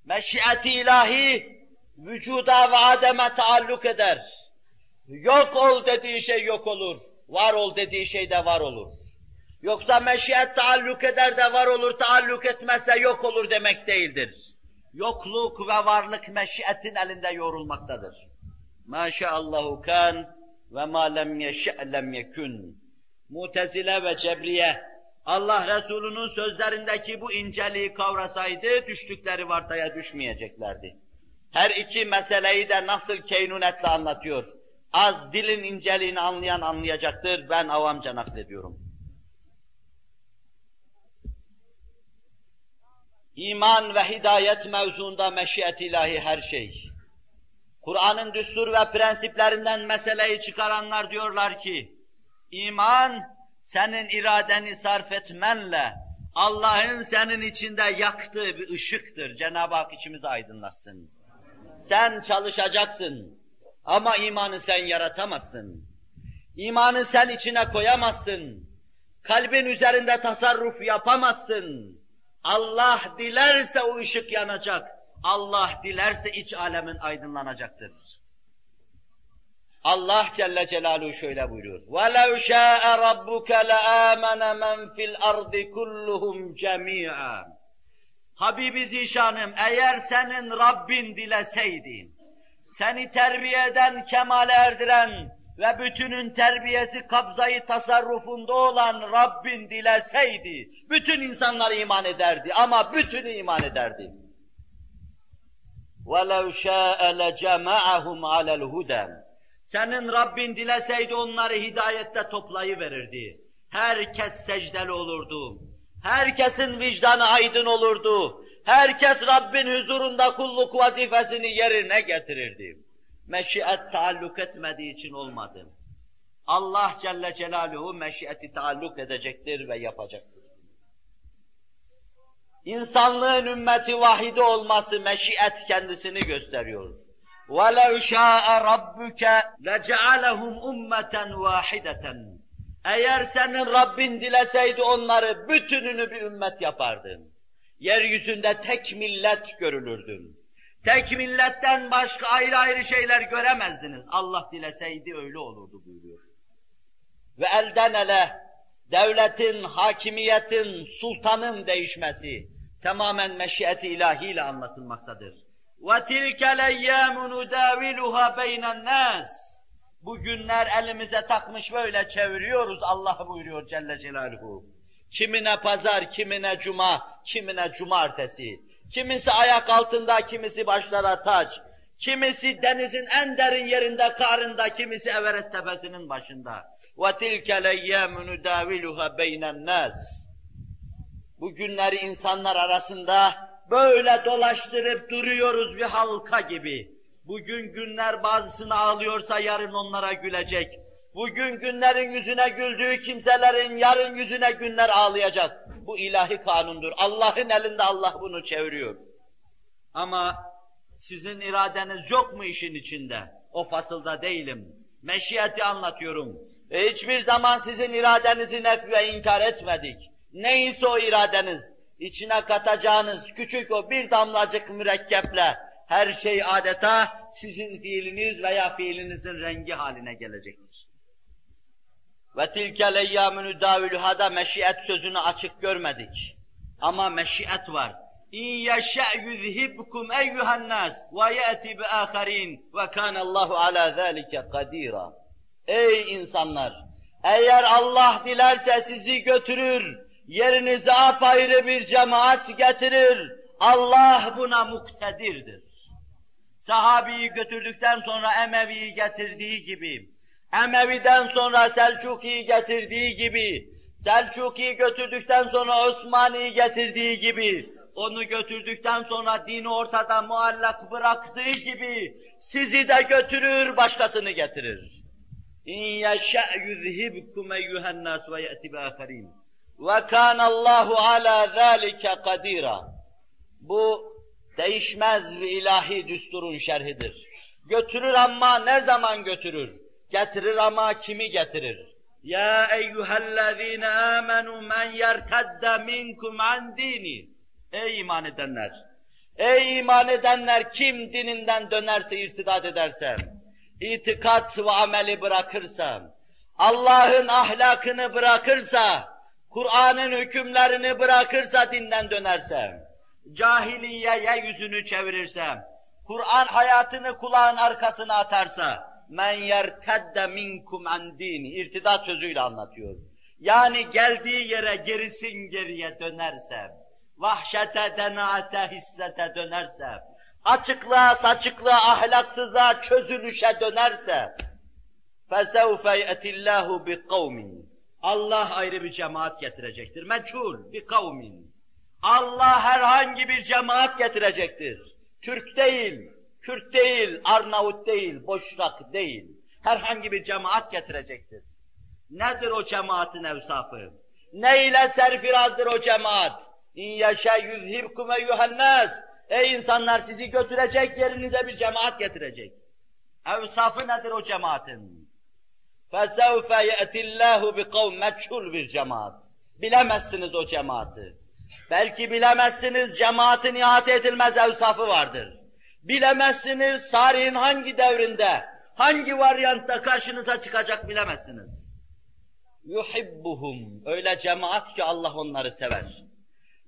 Meşiyeti ilahi, vücuda ve ademe taalluk eder. Yok ol dediği şey yok olur, var ol dediği şey de var olur. Yoksa meşiyet taalluk eder de var olur, taalluk etmezse yok olur demek değildir. Yokluk ve varlık meşiyetin elinde yoğrulmaktadır. Maşaallahu kan ve ma lem yeşe' lem yekun. Mutezile ve Cebriye, Allah Resulü'nün sözlerindeki bu inceliği kavrasaydı, düştükleri vartaya düşmeyeceklerdi. Her iki meseleyi de nasıl keynunetle anlatıyor. Az dilin inceliğini anlayan anlayacaktır, ben avamca naklediyorum. İman ve hidayet mevzuunda meşiyet ilahi her şey. Kur'an'ın düstur ve prensiplerinden meseleyi çıkaranlar diyorlar ki, İman, senin iradeni sarf etmenle, Allah'ın senin içinde yaktığı bir ışıktır. Cenab-ı Hak içimizi aydınlatsın. Sen çalışacaksın ama imanı sen yaratamazsın. İmanı sen içine koyamazsın. Kalbin üzerinde tasarruf yapamazsın. Allah dilerse o ışık yanacak. Allah dilerse iç alemin aydınlanacaktır. Allah Celle Celaluhu şöyle buyuruyor. وَلَوْ شَاءَ رَبُّكَ لَآمَنَ مَنْ فِي الْأَرْضِ كُلُّهُمْ جَمِيعًا. Habibi Zişanım, eğer senin Rabbin dileseydi, seni terbiye eden, kemale erdiren ve bütünün terbiyesi, kabzayı tasarrufunda olan Rabbin dileseydi, bütün insanlar iman ederdi ama bütünü iman ederdi. وَلَوْ شَاءَ لَجَمَعَهُمْ عَلَى الْهُدَى. Senin Rabbin dileseydi onları hidayette toplayıverirdi. Herkes secdeli olurdu. Herkesin vicdanı aydın olurdu. Herkes Rabbin huzurunda kulluk vazifesini yerine getirirdi. Meşiyet taalluk etmediği için olmadı. Allah Celle Celaluhu meşiyeti taalluk edecektir ve yapacaktır. İnsanlığın ümmeti vahide olması meşiyet kendisini gösteriyor. وَلَوْ شَاءَ رَبُّكَ لَجَعَلَهُمْ اُمَّةً وَاحِدَةً. Eğer senin Rabbin dileseydi onları bütününü bir ümmet yapardın. Yeryüzünde tek millet görülürdün. Tek milletten başka ayrı ayrı şeyler göremezdiniz. Allah dileseydi öyle olurdu buyuruyor. Ve elden ele devletin, hakimiyetin, sultanın değişmesi tamamen meşiyeti ilahiyle anlatılmaktadır. وَتِلْكَ الْاَيَّامُ نُدَاوِلُهَا بَيْنَ النَّاسِ. Bu günler elimize takmış böyle çeviriyoruz, Allah buyuruyor Celle Celaluhu. Kimine pazar, kimine cuma, kimine cumartesi. Kimisi ayak altında, kimisi başlara taç. Kimisi denizin en derin yerinde, karında, kimisi Everest tepesinin başında. وَتِلْكَ الْاَيَّامُ نُدَاوِلُهَا بَيْنَ النَّاسِ. Bu günleri insanlar arasında böyle dolaştırıp duruyoruz bir halka gibi. Bugün günler bazısını ağlıyorsa yarın onlara gülecek. Bugün günlerin yüzüne güldüğü kimselerin yarın yüzüne günler ağlayacak. Bu ilahi kanundur. Allah'ın elinde, Allah bunu çeviriyor. Ama sizin iradeniz yok mu işin içinde? O fasılda değilim. Meşiyeti anlatıyorum. Hiçbir zaman sizin iradenizi nef ve inkar etmedik. Neyse o iradeniz, içine katacağınız küçük o bir damlacık mürekkeple her şey adeta sizin fiiliniz veya fiilinizin rengi haline gelecektir. Ve tilkel eyyâmünü dâvülühâda meşiyet sözünü açık görmedik. Ama meşiyet var. İn yeşe' yuzhibkum eyyuhennâs ve ye'ti biâkharîn ve kânallâhu alâ zâlike kadîrâ. Ey insanlar! Eğer Allah dilerse sizi götürür, yerinize apayrı bir cemaat getirir. Allah buna muktedirdir. Sahabiyi götürdükten sonra Emevi'yi getirdiği gibi, Emevi'den sonra Selçuki'yi getirdiği gibi, Selçuki'yi götürdükten sonra Osmani'yi getirdiği gibi, onu götürdükten sonra dini ortada muallak bıraktığı gibi, sizi de götürür, başkasını getirir. İn yeşe' yuzhibkum eyyuhennâs ve ye'ti biâkharîn. Ve kânallâhu alâ zâlike kadîrâ. Bu değişmez bir ilahi düsturun şerhidir. Götürür ama ne zaman götürür? Getirir ama kimi getirir? Ya eyyühellezîne âmenû men yertedde minkum an dîni. Ey iman edenler! Ey iman edenler! Kim dininden dönerse, irtidat ederse, itikat ve ameli bırakırsa, Allah'ın ahlakını bırakırsa, Kur'an'ın hükümlerini bırakırsa, dinden dönerse, cahiliyeye yüzünü çevirirse, Kur'an hayatını kulağın arkasına atarsa, men yertedde minkum an dini, irtidat sözüyle anlatıyor. Yani geldiği yere gerisin geriye dönerse, vahşete, denaate, hissete dönerse, açıklığa, saçıklığa, ahlaksızlığa, çözülüşe dönerse, فَسَوْفَ يَأْتِ اللّٰهُ بِقَوْمٍ. Allah ayrı bir cemaat getirecektir. Meçhul, bir kavmin. Allah herhangi bir cemaat getirecektir. Türk değil, Kürt değil, Arnavut değil, Boşnak değil. Herhangi bir cemaat getirecektir. Nedir o cemaatin evsafı? Ne ile serfirazdır o cemaat? İn yeşe yuzhibkum eyyuhennâs. Ey insanlar, sizi götürecek, yerinize bir cemaat getirecek. Evsafı nedir o cemaatin? فَسَوْفَ يَأْتِ اللّٰهُ بِقَوْمٍ. Meçhul bir cemaat. Bilemezsiniz o cemaati. Belki bilemezsiniz, cemaatin ihate edilmez evsafı vardır. Bilemezsiniz, tarihin hangi devrinde, hangi varyantta karşınıza çıkacak bilemezsiniz. yuhibbuhum. Öyle cemaat ki Allah onları sever.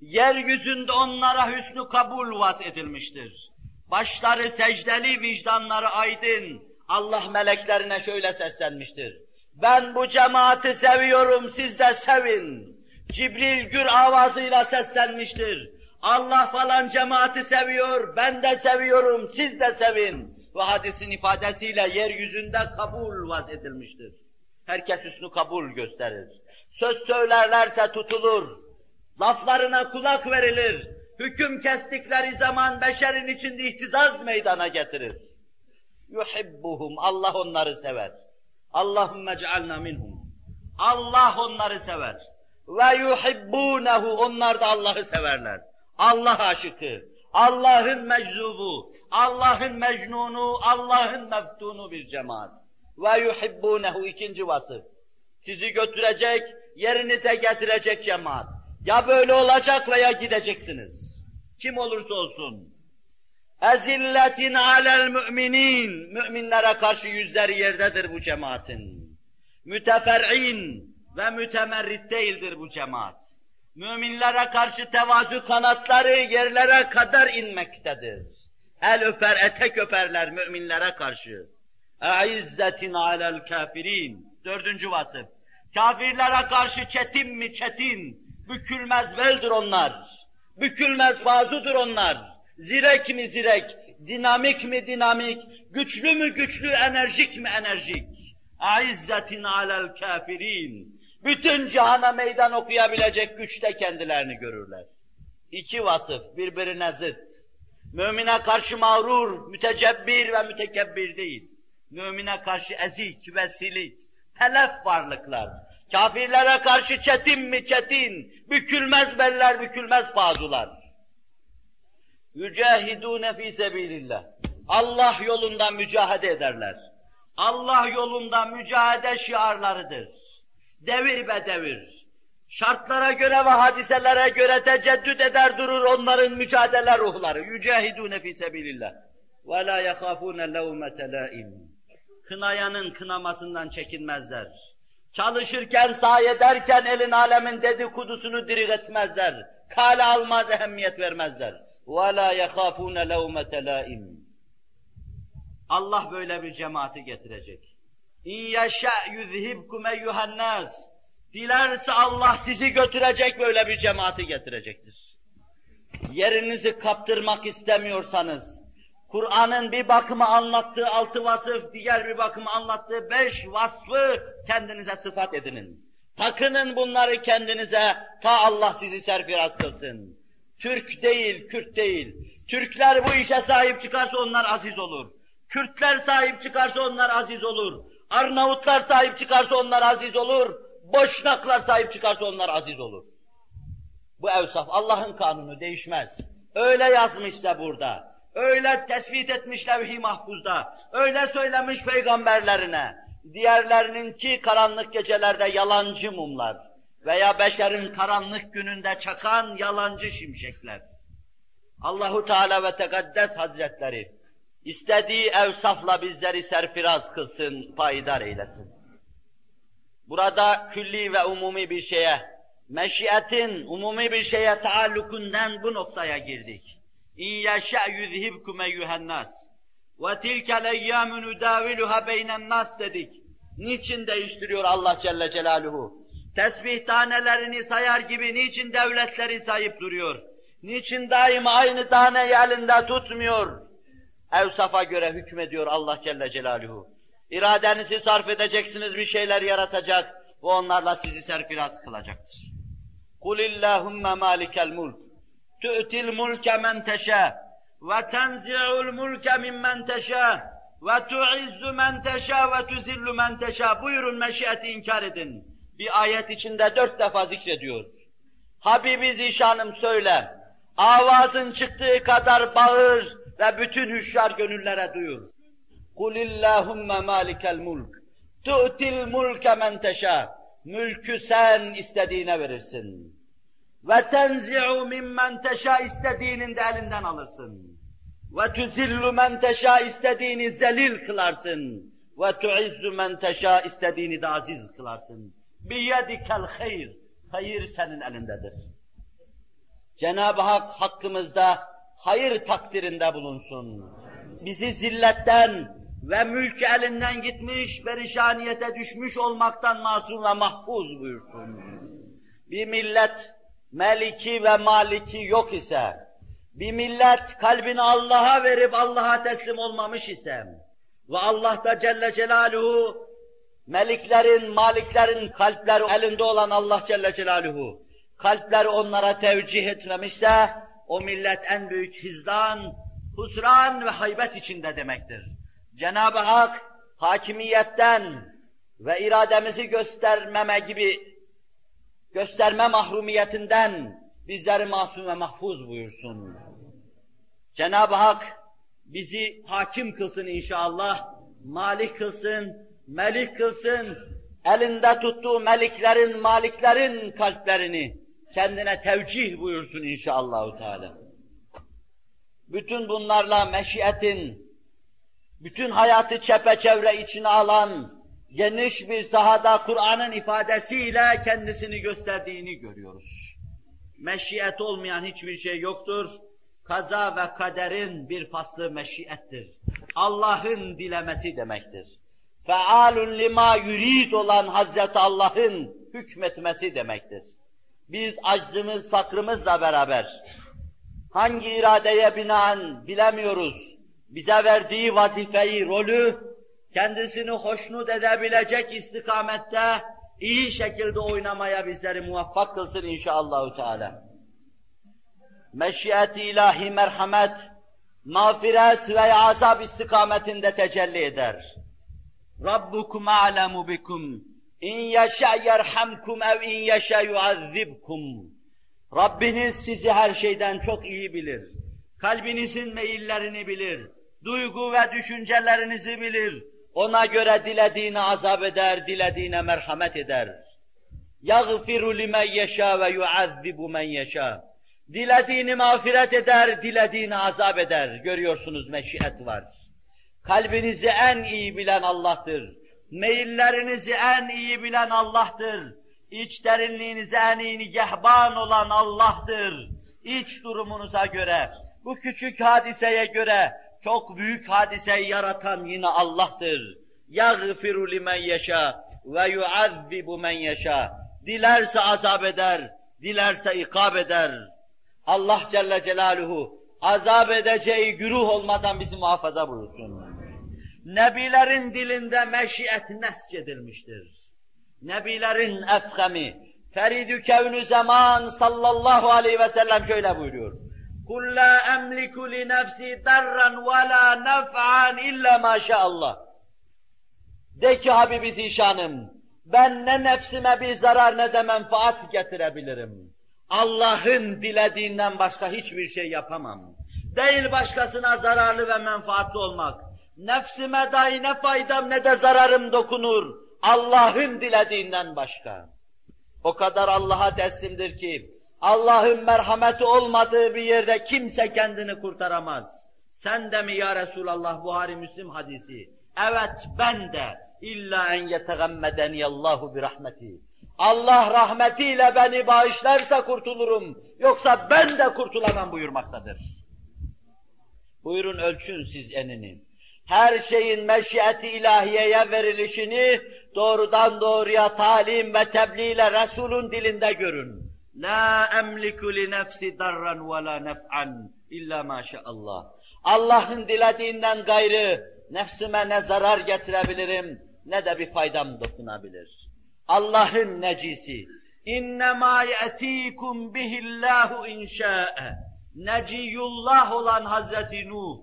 Yeryüzünde onlara hüsnü kabul vaz edilmiştir. Başları secdeli, vicdanları aydın. Allah meleklerine şöyle seslenmiştir. Ben bu cemaati seviyorum, siz de sevin. Cibril gür avazıyla seslenmiştir. Allah falan cemaati seviyor, ben de seviyorum, siz de sevin. Ve hadisin ifadesiyle yeryüzünde kabul vaz edilmiştir. Herkes hüsnü kabul gösterir. Söz söylerlerse tutulur. Laflarına kulak verilir. Hüküm kestikleri zaman beşerin içinde ihtizaz meydana getirir. Yuhibbuhum. Allah onları sever. Allahümme cealna minhum. Allah onları sever. Ve yuhibbunehu. Onlar da Allah'ı severler. Allah aşıkı, Allah'ın meczubu, Allah'ın mecnunu, Allah'ın meftunu bir cemaat. Ve yuhibbunehu. İkinci vasıf. Sizi götürecek, yerinize getirecek cemaat. Ya böyle olacak veya gideceksiniz. Kim olursa olsun. Ezilletin alel müminin. Müminlere karşı yüzleri yerdedir bu cemaatin. Mütefer'in ve mütemerrit değildir bu cemaat. Müminlere karşı tevazu kanatları yerlere kadar inmektedir. El öper, etek öperler müminlere karşı. اَعِزَّةٍ عَلَى الْكَافِرِينَ 4. vasıf. Kafirlere karşı çetin mi çetin, bükülmez beldir onlar. Bükülmez bazudur onlar. Zirek mi zirek, dinamik mi dinamik, güçlü mü güçlü, enerjik mi enerjik. اَعِزَّةٍ عَلَى الْكَافِرِينَ Bütün cihana meydan okuyabilecek güçte kendilerini görürler. 2 vasıf birbirine zıt. Mümine karşı mağrur, mütecebbir ve mütekebbir değil. Mümine karşı ezik ve silik, telef varlıklar. Kafirlere karşı çetin mi çetin, bükülmez beller, bükülmez bazular. Yücahidûne fî sebîlillah. Allah yolunda mücahede ederler. Allah yolunda mücahede şiarlarıdır. Devir be devir. Şartlara göre ve hadiselere göre teceddüt eder durur onların mücadele ruhları. Yücahidûne fî sebîlillah. Ve lâ yekâfûne levmete lâim. Kınayanın kınamasından çekinmezler. Çalışırken, sahi ederken elin alemin dedikodusunu diri etmezler. Kale almaz, ehemmiyet vermezler. وَلَا يَخَافُونَ لَوْمَةَ لَائِمٍ Allah böyle bir cemaati getirecek. اِنْ يَشَأْ يُذْهِبْكُمْ اَيُّهَا النَّاسِ Dilerse Allah sizi götürecek, böyle bir cemaati getirecektir. Yerinizi kaptırmak istemiyorsanız, Kur'an'ın bir bakıma anlattığı 6 vasıf, diğer bir bakıma anlattığı 5 vasfı kendinize sıfat edinin. Takının bunları kendinize, ta Allah sizi serfiraz kılsın. Türk değil, Kürt değil. Türkler bu işe sahip çıkarsa onlar aziz olur. Kürtler sahip çıkarsa onlar aziz olur. Arnavutlar sahip çıkarsa onlar aziz olur. Boşnaklar sahip çıkarsa onlar aziz olur. Bu evsaf Allah'ın kanunu değişmez. Öyle yazmışsa burada. Öyle tespit etmiş levh-i mahfuzda, öyle söylemiş peygamberlerine, diğerlerininki karanlık gecelerde yalancı mumlar veya beşerin karanlık gününde çakan yalancı şimşekler. Allahu Teala ve Tekaddes Hazretleri istediği evsafla bizleri serfiraz kılsın, payidar eylesin. Burada külli ve umumi bir şeye, meşiyetin umumi bir şeye taallukundan bu noktaya girdik. اِنْ يَشَأْ يُذْهِبْكُمْ اَيُّهَا النَّاسِ وَتِلْكَ الْاَيَّامُ نُدَاوِلُهَا بَيْنَ النَّاسِ dedik. Niçin değiştiriyor Allah Celle Celaluhu? Tesbih tanelerini sayar gibi niçin devletleri sayıp duruyor? Niçin daima aynı taneyi elinde tutmuyor? Evsafa göre hükmediyor Allah Celle Celaluhu. İradenizi sarf edeceksiniz, bir şeyler yaratacak ve onlarla sizi serfiraz kılacaktır. قُلِ اللّٰهُمَّ مَالِكَ الْمُلْكِ تُؤْتِي الْمُلْكَ مَنْ تَشَاءُ وَتَنْزِعُ الْمُلْكَ مِمَّنْ تَشَاءُ وَتُعِزُّ مَنْ تَشَاءُ وَتُذِلُّ مَنْ تَشَاءُ Buyurun, meşiyeti inkar edin. Bir ayet içinde 4 defa zikrediyor. Habibi Zişanım söyle, avazın çıktığı kadar bağır ve bütün hüşyar gönüllere duyur. قُلِ اللّٰهُمَّ مَالِكَ الْمُلْكِ تُؤْتِي الْمُلْكَ مَنْ تَشَاءُ Mülkü sen istediğine verirsin. Ve tenzi'u mimmen teşâ istediğinin de elinden alırsın. Ve tuzillu men teşâ istediğini zelil kılarsın. Ve tuizzu men teşâ istediğini de aziz kılarsın. Biyedikel hayr. Hayır senin elindedir. Cenab-ı Hak hakkımızda hayır takdirinde bulunsun. Bizi zilletten ve mülk elinden gitmiş, perişaniyete düşmüş olmaktan masum ve mahfuz buyursun. Bir millet meliki ve maliki yok ise, bir millet kalbini Allah'a verip Allah'a teslim olmamış ise ve Allah da Celle Celaluhu meliklerin, maliklerin kalpleri elinde olan Allah Celle Celaluhu kalpleri onlara tevcih etmemişse o millet en büyük hizdan, husran ve haybet içinde demektir. Cenab-ı Hak hakimiyetten ve irademizi gösterme mahrumiyetinden bizleri masum ve mahfuz buyursun. Cenab-ı Hak bizi hakim kılsın inşallah, malik kılsın, melik kılsın, elinde tuttuğu meliklerin, maliklerin kalplerini kendine tevcih buyursun inşallah Teala. Bütün bunlarla meşiyetin, bütün hayatı çepeçevre içine alan, geniş bir sahada Kur'an'ın ifadesiyle kendisini gösterdiğini görüyoruz. Meşiyet olmayan hiçbir şey yoktur. kaza ve kaderin bir faslı meşiyettir. Allah'ın dilemesi demektir. Fealun lima yurid olan Hazreti Allah'ın hükmetmesi demektir. Biz aczımız, fakrımızla beraber hangi iradeye binaen bilemiyoruz. Bize verdiği vazifeyi, rolü kendisini hoşnut edebilecek istikamette iyi şekilde oynamaya bizleri muvaffak kılsın inşallahü teala. Meşiyet-i ilahi merhamet, mağfiret ve azap istikametinde tecelli eder. Rabbukum a'lemu bikum in yasha yerhamkum ev in yasha yuazzibkum. Rabbiniz sizi her şeyden çok iyi bilir. Kalbinizin meyillerini bilir. Duygu ve düşüncelerinizi bilir. Ona göre dilediğine azap eder, dilediğine merhamet eder. يَغْفِرُ لِمَنْ يَشَاءُ وَيُعَذِّبُ مَنْ يَشَاءُ. Dilediğini mağfiret eder, dilediğini azap eder. Görüyorsunuz meşiyet var. Kalbinizi en iyi bilen Allah'tır. Meyillerinizi en iyi bilen Allah'tır. İç derinliğinize en iyi nigehban olan Allah'tır. İç durumunuza göre, bu küçük hadiseye göre, çok büyük hadiseyi yaratan yine Allah'tır. يَغْفِرُ لِمَنْ يَشَاءُ وَيُعَذِّبُ مَنْ يَشَاءُ. Dilerse azap eder, dilerse ikab eder. Allah Celle Celaluhu azap edeceği güruh olmadan bizi muhafaza buyursun. Nebilerin dilinde meşiyet nescedilmiştir. Nebilerin efhemi, Feridü Kevnü Zaman sallallahu aleyhi ve sellem şöyle buyuruyor. قُلْ لَا أَمْلِكُ لِنَفْسِي دَرًّا وَلَا نَفْعًا إِلَّا مَا شَاءَ اللّٰهِ. De ki Habibi Zişanım, ben ne nefsime bir zarar ne de menfaat getirebilirim. Allah'ın dilediğinden başka hiçbir şey yapamam. Değil başkasına zararlı ve menfaatli olmak. Nefsime dahi ne faydam ne de zararım dokunur. Allah'ın dilediğinden başka. O kadar Allah'a teslimdir ki, Allah'ın merhameti olmadığı bir yerde kimse kendini kurtaramaz. Sen de mi ya Resulallah, Buhari Müslim hadisi? Evet ben de. İlla en yetegammedeniyallahu bi rahmeti. Allah rahmetiyle beni bağışlarsa kurtulurum. Yoksa ben de kurtulamam buyurmaktadır. Buyurun ölçün siz enini. Her şeyin meşiyeti ilahiyeye verilişini doğrudan doğruya talim ve tebliğ ile Resul'ün dilinde görün. La emliku li nefsi darran ve la nef'an illa maşallah. Allah'ın dilediğinden gayrı nefsime ne zarar getirebilirim ne de bir faydam dokunabilir. Allah'ın necisi. İnnemâ ye'tîkum bihillâhu inşâ'e. Neciyullah olan Hazreti Nuh,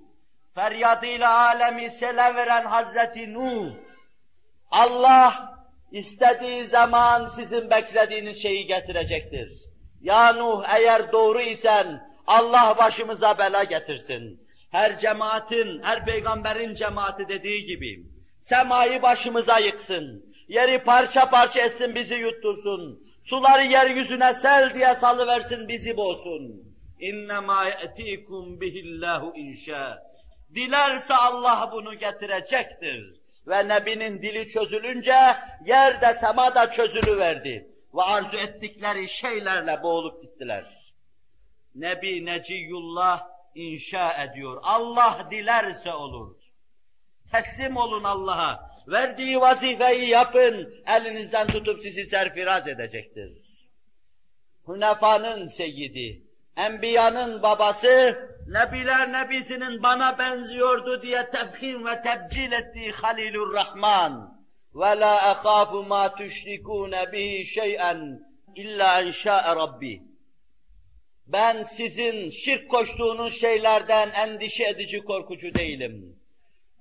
feryadıyla alemi sele veren Hazreti Nuh, Allah istediği zaman sizin beklediğiniz şeyi getirecektir. Ya Nuh, eğer doğru isen Allah başımıza bela getirsin. Her cemaatin, her peygamberin cemaati dediği gibi, semayı başımıza yıksın, yeri parça parça etsin bizi yuttursun, suları yeryüzüne sel diye salıversin bizi boğsun. İnnemâ ye'tîkum bihillâhu inşâ. Dilerse Allah bunu getirecektir. Ve Nebi'nin dili çözülünce yerde semada çözülüverdi. Ve arzu ettikleri şeylerle boğulup gittiler. Nebi Neciyullah inşa ediyor. Allah dilerse olur. Teslim olun Allah'a. Verdiği vazifeyi yapın. Elinizden tutup sizi serfiraz edecektir. Hunefa'nın seyyidi, Enbiya'nın babası, Nebiler Nebisi'nin bana benziyordu diye tefhim ve tebcil ettiği Halilur Rahman. وَلَا أَخَافُ مَا تُشْرِكُونَ بِهِ شَيْئًا اِلَّا اَنْ شَاءَ رَبِّي. Ben sizin şirk koştuğunuz şeylerden endişe edici, korkucu değilim.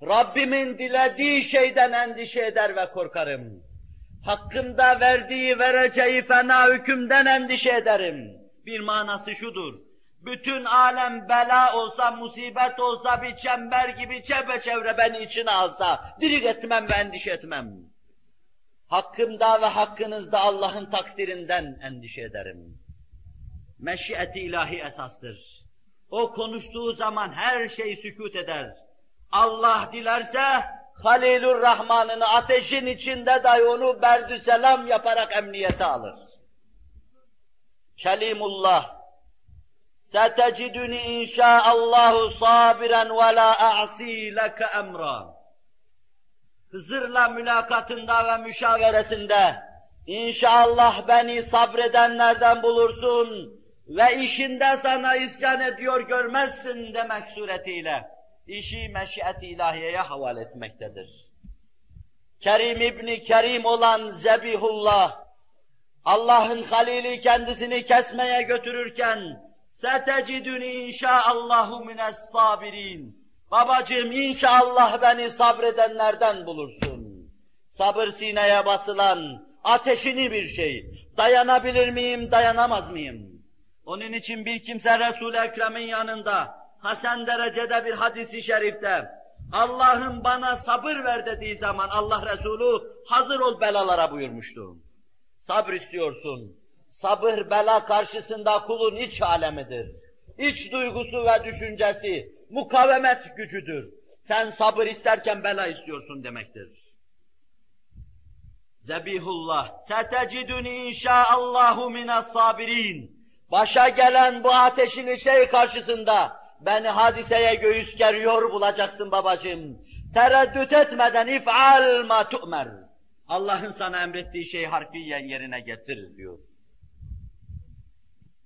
Rabbimin dilediği şeyden endişe eder ve korkarım. Hakkımda verdiği, vereceği fena hükümden endişe ederim. Bir manası şudur. Bütün alem bela olsa, musibet olsa, bir çember gibi çepeçevre beni içine alsa, dirik etmem ve endişe etmem. Hakkımda ve hakkınızda Allah'ın takdirinden endişe ederim. Meşiyeti ilahi esastır. O konuştuğu zaman her şey sükût eder. Allah dilerse, Halilur Rahman'ını ateşin içinde dahi onu berdü selam yaparak emniyete alır. Kelimullah, سَتَجِدُنِي اِنْ شَاءَ اللّٰهُ صَابِرًا وَلَا اَعْصِي لَكَ اَمْرًا. Hızır'la mülakatında ve müşaveresinde, İnşallah beni sabredenlerden bulursun ve işinde sana isyan ediyor görmezsin demek suretiyle işi meşiyet-i ilahiyeye havale etmektedir. Kerim İbni Kerim olan Zebihullah, Allah'ın halili kendisini kesmeye götürürken سَتَجِدُنِي inşaallahu mines sabirin. Babacığım inşallah beni sabredenlerden bulursun. Sabır sineye basılan, ateşini bir şey. Dayanabilir miyim, dayanamaz mıyım? Onun için bir kimse Resul-i Ekrem'in yanında, hasen derecede bir hadis-i şerifte, Allah'ım bana sabır ver dediği zaman Allah Resulü hazır ol belalara buyurmuştu. Sabır istiyorsun. Sabır bela karşısında kulun iç alemidir. İç duygusu ve düşüncesi, mukavemet gücüdür. Sen sabır isterken bela istiyorsun demektir. Zebihullah, سَتَجِدُنِي inşaallahu mines sabirin. Başa gelen bu ateşli şey karşısında beni hadiseye göğüs geriyor bulacaksın babacığım. Tereddüt etmeden if'al ma tu'mer. Allah'ın sana emrettiği şeyi harfiyen yerine getir diyor.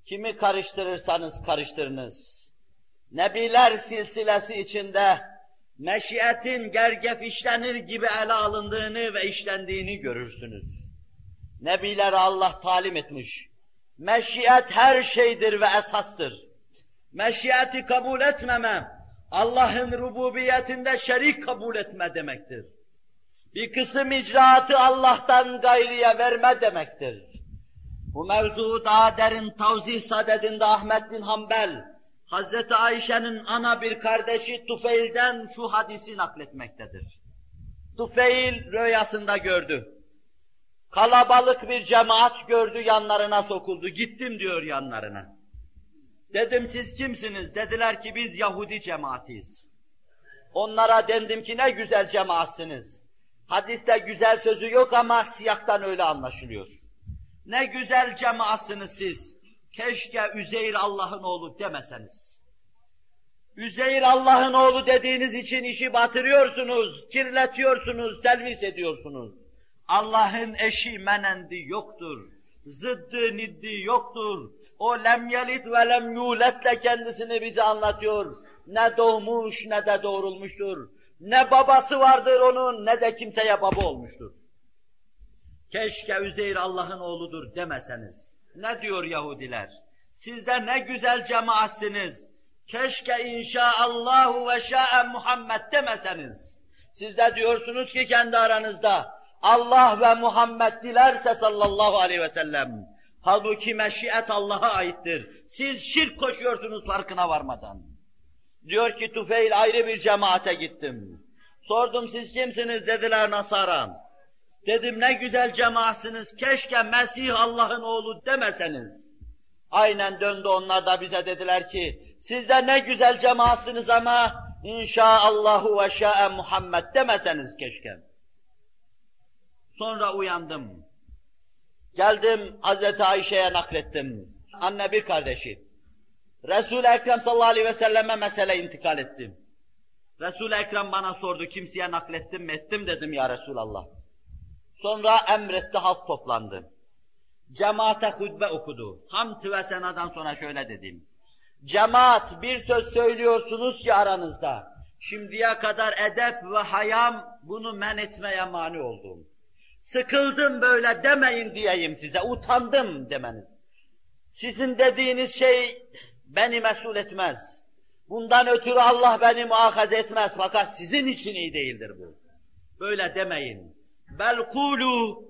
Kimi karıştırırsanız karıştırınız. Nebiler silsilesi içinde meşiyetin gergef işlenir gibi ele alındığını ve işlendiğini görürsünüz. Nebilere Allah talim etmiş. Meşiyet her şeydir ve esastır. Meşiyeti kabul etmeme, Allah'ın rububiyetinde şerik kabul etme demektir. Bir kısım icraatı Allah'tan gayriye verme demektir. Bu mevzuu daha derin tavzih sadedinde Ahmed bin Hanbel, Hazreti Ayşe'nin ana bir kardeşi Tufeil'den şu hadisi nakletmektedir. Tufeil rüyasında gördü. Kalabalık bir cemaat gördü, yanlarına sokuldu. Gittim diyor yanlarına. Dedim siz kimsiniz? Dediler ki biz Yahudi cemaatiyiz. Onlara dendim ki ne güzel cemaatsiniz. Hadiste güzel sözü yok ama siyaktan öyle anlaşılıyor. Ne güzel cemaatsiniz siz. Keşke Üzeyr Allah'ın oğlu demeseniz. Üzeyr Allah'ın oğlu dediğiniz için işi batırıyorsunuz, kirletiyorsunuz, telvis ediyorsunuz. Allah'ın eşi menendi yoktur. Zıddı niddi yoktur. O lem yelit ve lem yuletle kendisini bize anlatıyor. Ne doğmuş ne de doğrulmuştur. Ne babası vardır onun ne de kimseye baba olmuştur. Keşke Üzeyr Allah'ın oğludur demeseniz. Ne diyor Yahudiler? Siz de ne güzel cemaatsiniz. Keşke inşaallahu ve şa'e Muhammed demeseniz. Siz de diyorsunuz ki kendi aranızda Allah ve Muhammed dilerse sallallahu aleyhi ve sellem. Halbuki meşiyet Allah'a aittir. Siz şirk koşuyorsunuz farkına varmadan. Diyor ki Tufeil ayrı bir cemaate gittim. Sordum siz kimsiniz? Dediler Nasara. Dedim ne güzel cemaatsiniz. Keşke Mesih Allah'ın oğlu demeseniz. Aynen döndü onlar da bize dediler ki siz de ne güzel cemaatsiniz ama inşaallahu ve şa'e Muhammed demeseniz keşke. Sonra uyandım. Geldim Hazreti Ayşe'ye naklettim. Anne bir kardeşi. Resul-i Ekrem sallallahu aleyhi ve selleme mesele intikal ettim. Resul-i Ekrem bana sordu kimseye naklettim mi ettim dedim ya Resulallah. Sonra emretti halk toplandı. Cemaate hutbe okudu. Hamd ve senadan sonra şöyle dedim. Cemaat bir söz söylüyorsunuz ki aranızda. Şimdiye kadar edep ve hayam bunu men etmeye mani oldum. Sıkıldım böyle demeyin diyeyim size, utandım demeniz. Sizin dediğiniz şey beni mesul etmez. Bundan ötürü Allah beni muhakaze etmez fakat sizin için iyi değildir bu. Böyle demeyin. Bel kulu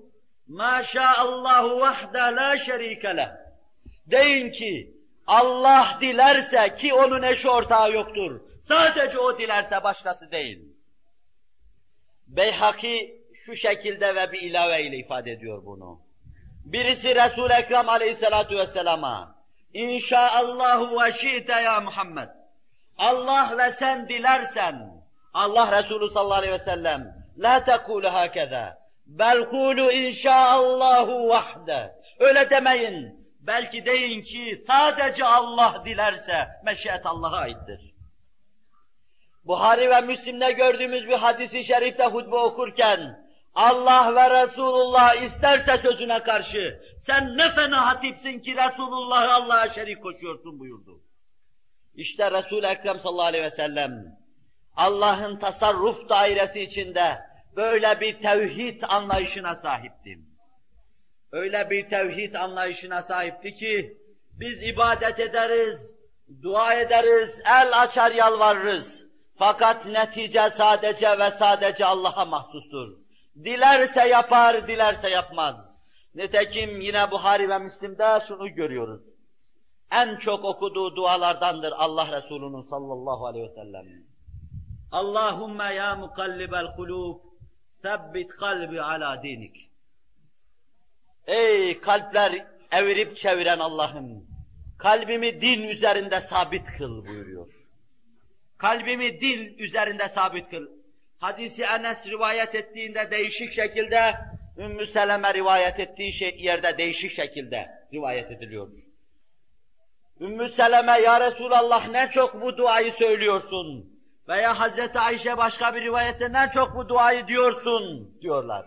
ma şa'allahu vahde la şerike leh. Deyin ki Allah dilerse ki onun eşi ortağı yoktur. Sadece o dilerse başkası değil. Beyhaki şu şekilde ve bir ilave ile ifade ediyor bunu. Birisi Resul-i Ekrem aleyhissalatu vesselama İnşaallahu ve şi'te ya Muhammed. Allah ve sen dilersen Allah Resulü sallallahu aleyhi ve sellem la tekulu hakeza bel kulu inşaallahu vahde. Öyle demeyin. Belki deyin ki sadece Allah dilerse meşiyet Allah'a aittir. Buhari ve Müslim'de gördüğümüz bir hadisi şerifte hutbe okurken Allah ve Resulullah isterse sözüne karşı sen ne fena hatipsin ki Resulullah'ı Allah'a şerik koşuyorsun buyurdu. İşte Resul-i Ekrem sallallahu aleyhi ve sellem Allah'ın tasarruf dairesi içinde böyle bir tevhid anlayışına sahipti. Öyle bir tevhid anlayışına sahipti ki biz ibadet ederiz, dua ederiz, el açar yalvarırız. Fakat netice sadece ve sadece Allah'a mahsustur. Dilerse yapar, dilerse yapmaz. Nitekim yine Buhari ve Müslim'de şunu görüyoruz. En çok okuduğu dualardandır Allah Resulü'nün sallallahu aleyhi ve sellem. Allahümme ya mukallibel kulub, sebbit kalbi ala dinik. Ey kalpler evirip çeviren Allah'ım, kalbimi din üzerinde sabit kıl buyuruyor. Kalbimi din üzerinde sabit kıl. Hadisi Enes rivayet ettiğinde değişik şekilde, Ümmü Seleme rivayet ettiği yerde değişik şekilde rivayet ediliyor. Ümmü Seleme, ya Resulallah ne çok bu duayı söylüyorsun. Veya Hazreti Ayşe başka bir rivayette ne çok bu duayı diyorsun diyorlar.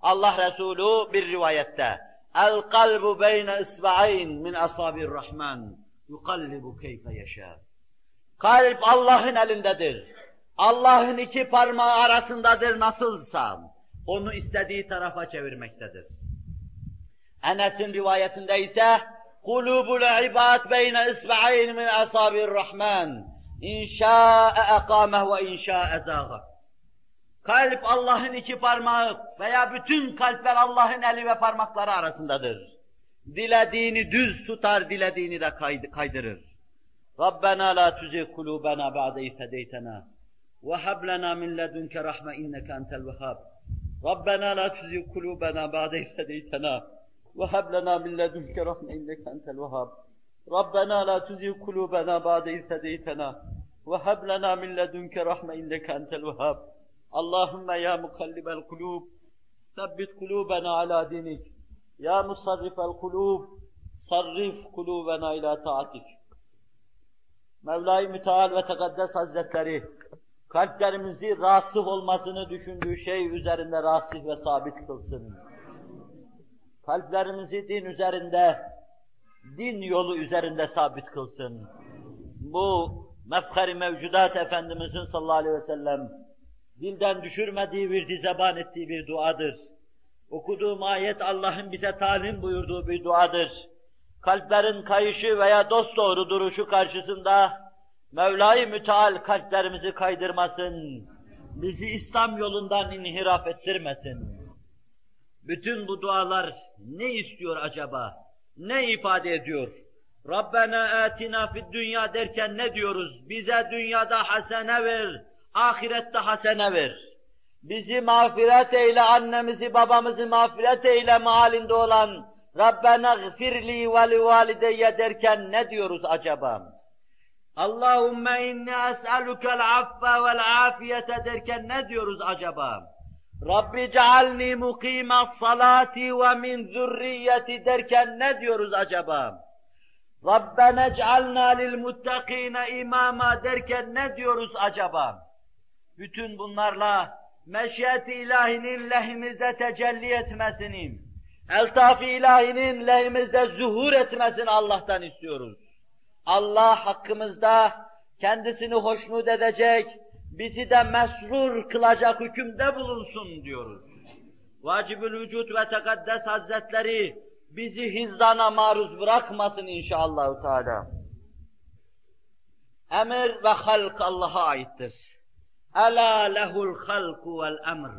Allah Resulü bir rivayette el kalbu beyne isba'ayn min asabir rahman yukallibu keyfe yeşâ. Kalp Allah'ın elindedir. Allah'ın iki parmağı arasındadır nasılsa onu istediği tarafa çevirmektedir. Enes'in rivayetinde ise kulubul ibad beyne isba'ayn min asabir rahman inşa'e eqameh ve inşa'e zâgeh. Kalp Allah'ın iki parmağı veya bütün kalpler Allah'ın eli ve parmakları arasındadır. Dilediğini düz tutar, dilediğini de kaydırır. Rabbena la tuzigh kulubana ba'de iz hedeytena ve hab lana min ledunke rahme inneke entel vehhab. Rabbena la tuzigh kulubana ba'de iz hedeytena ve hab lana min ledunke rahme inneke entel vehhab. Rabbena la tuzigh kulubana ba'de iz hedeytena ve hab lana min ledunke rahme inneke entel vehhab. Allahümme ya mukallibel kulub, sebbit kulubena ala dinik. Ya musarrifel kulub, sarrif kulubena ila taatik. Mevla-i Müteal ve Tekaddes Hazretleri, kalplerimizi rasih olmasını düşündüğü şey üzerinde rasih ve sabit kılsın. Kalplerimizi din üzerinde, din yolu üzerinde sabit kılsın. Bu mefhar-i mevcudat Efendimizin sallallahu aleyhi ve sellem, dilden düşürmediği, virdi zeban ettiği bir duadır. Okuduğum ayet Allah'ın bize talim buyurduğu bir duadır. Kalplerin kayışı veya dosdoğru duruşu karşısında Mevla-i Müteal kalplerimizi kaydırmasın, bizi İslam yolundan inhiraf ettirmesin. Bütün bu dualar ne istiyor acaba? Ne ifade ediyor? Rabbena atina fid dünya derken ne diyoruz? Bize dünyada hasene ver, ahirette hasene ver. Bizi mağfiret eyle, annemizi babamızı mağfiret eyle mealinde olan Rabbena gfirli ve li valideyye derken ne diyoruz acaba? Allahümme inni es'alukel affe vel afiyete derken ne diyoruz acaba? Rabbi cealni mukimas salati ve min zürriyeti derken ne diyoruz acaba? Rabbena cealna lil muttakine imama derken ne diyoruz acaba? Bütün bunlarla meşiyet-i ilahinin lehimizde tecelli etmesini, eltaf-ı ilahinin lehimizde zuhur etmesini Allah'tan istiyoruz. Allah hakkımızda kendisini hoşnut edecek, bizi de mesrur kılacak hükümde bulunsun diyoruz. Vacib-ül Vücud ve Tekaddes Hazretleri bizi hizdana maruz bırakmasın inşallah Teala. Emir ve halk Allah'a aittir. Ela lehul halku vel emr.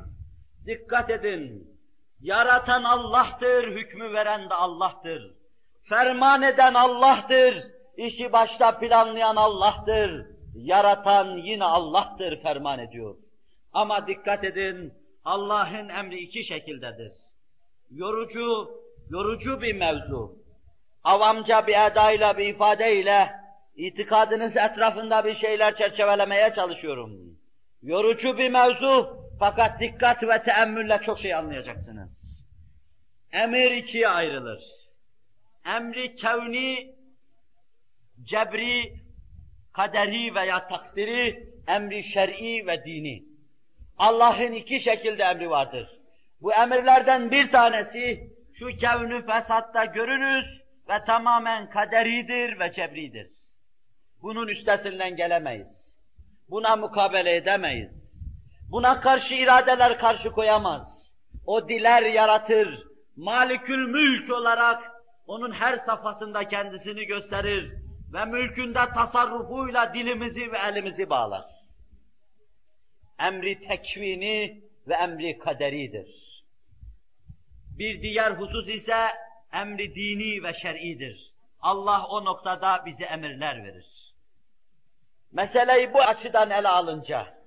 Dikkat edin. Yaratan Allah'tır, hükmü veren de Allah'tır. Ferman eden Allah'tır, işi başta planlayan Allah'tır. Yaratan yine Allah'tır, ferman ediyor. Ama dikkat edin, Allah'ın emri iki şekildedir. Yorucu bir mevzu. Avamca bir edayla, bir ifadeyle itikadınız etrafında bir şeyler çerçevelemeye çalışıyorum. Yorucu bir mevzu, fakat dikkat ve teemmülle çok şey anlayacaksınız. Emir ikiye ayrılır. emri kevni, cebri, kaderi veya takdiri, emri şer'i ve dini. Allah'ın iki şekilde emri vardır. Bu emirlerden bir tanesi, şu kevnü fesatta görürüz ve tamamen kaderidir ve cebridir. Bunun üstesinden gelemeyiz. Buna mukabele edemeyiz. Buna karşı iradeler karşı koyamaz. O diler yaratır. Malikül mülk olarak onun her safhasında kendisini gösterir ve mülkünde tasarrufuyla dilimizi ve elimizi bağlar. Emri tekvini ve emri kaderidir. Bir diğer husus ise emri dini ve şer'idir. Allah o noktada bize emirler verir. Meseleyi bu açıdan ele alınca,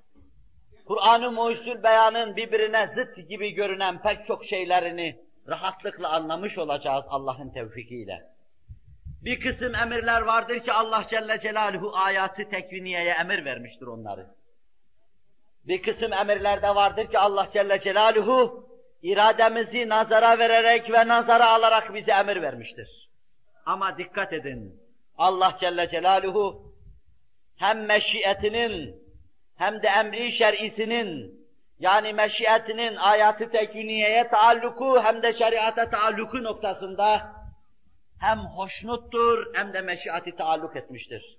Kur'an-ı Muhyüzül Beyan'ın birbirine zıt gibi görünen pek çok şeylerini rahatlıkla anlamış olacağız Allah'ın tevfikiyle. Bir kısım emirler vardır ki Allah Celle Celaluhu ayatı tekviniyeye emir vermiştir onları. Bir kısım emirler de vardır ki Allah Celle Celaluhu irademizi nazara vererek ve nazara alarak bize emir vermiştir. Ama dikkat edin, Allah Celle Celaluhu hem meşiyetinin hem de emri şer'isinin, yani meşiyetinin ayatı tekviniyeye taalluku hem de şeriata taalluku noktasında hem hoşnuttur hem de meşiyati taalluk etmiştir.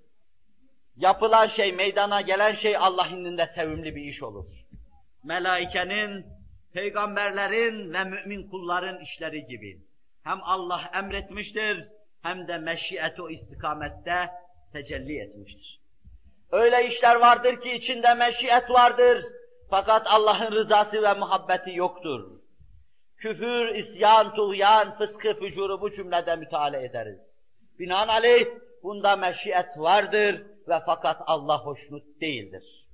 Yapılan şey, meydana gelen şey Allah'ın indinde sevimli bir iş olur. Melaikenin, peygamberlerin ve mümin kulların işleri gibi. Hem Allah emretmiştir hem de meşiyeti o istikamette tecelli etmiştir. Öyle işler vardır ki içinde meşiyet vardır fakat Allah'ın rızası ve muhabbeti yoktur. Küfür, isyan, tuğyan, fıskı, fücuru bu cümlede müteala ederiz. Binaenaleyh bunda meşiyet vardır ve fakat Allah hoşnut değildir.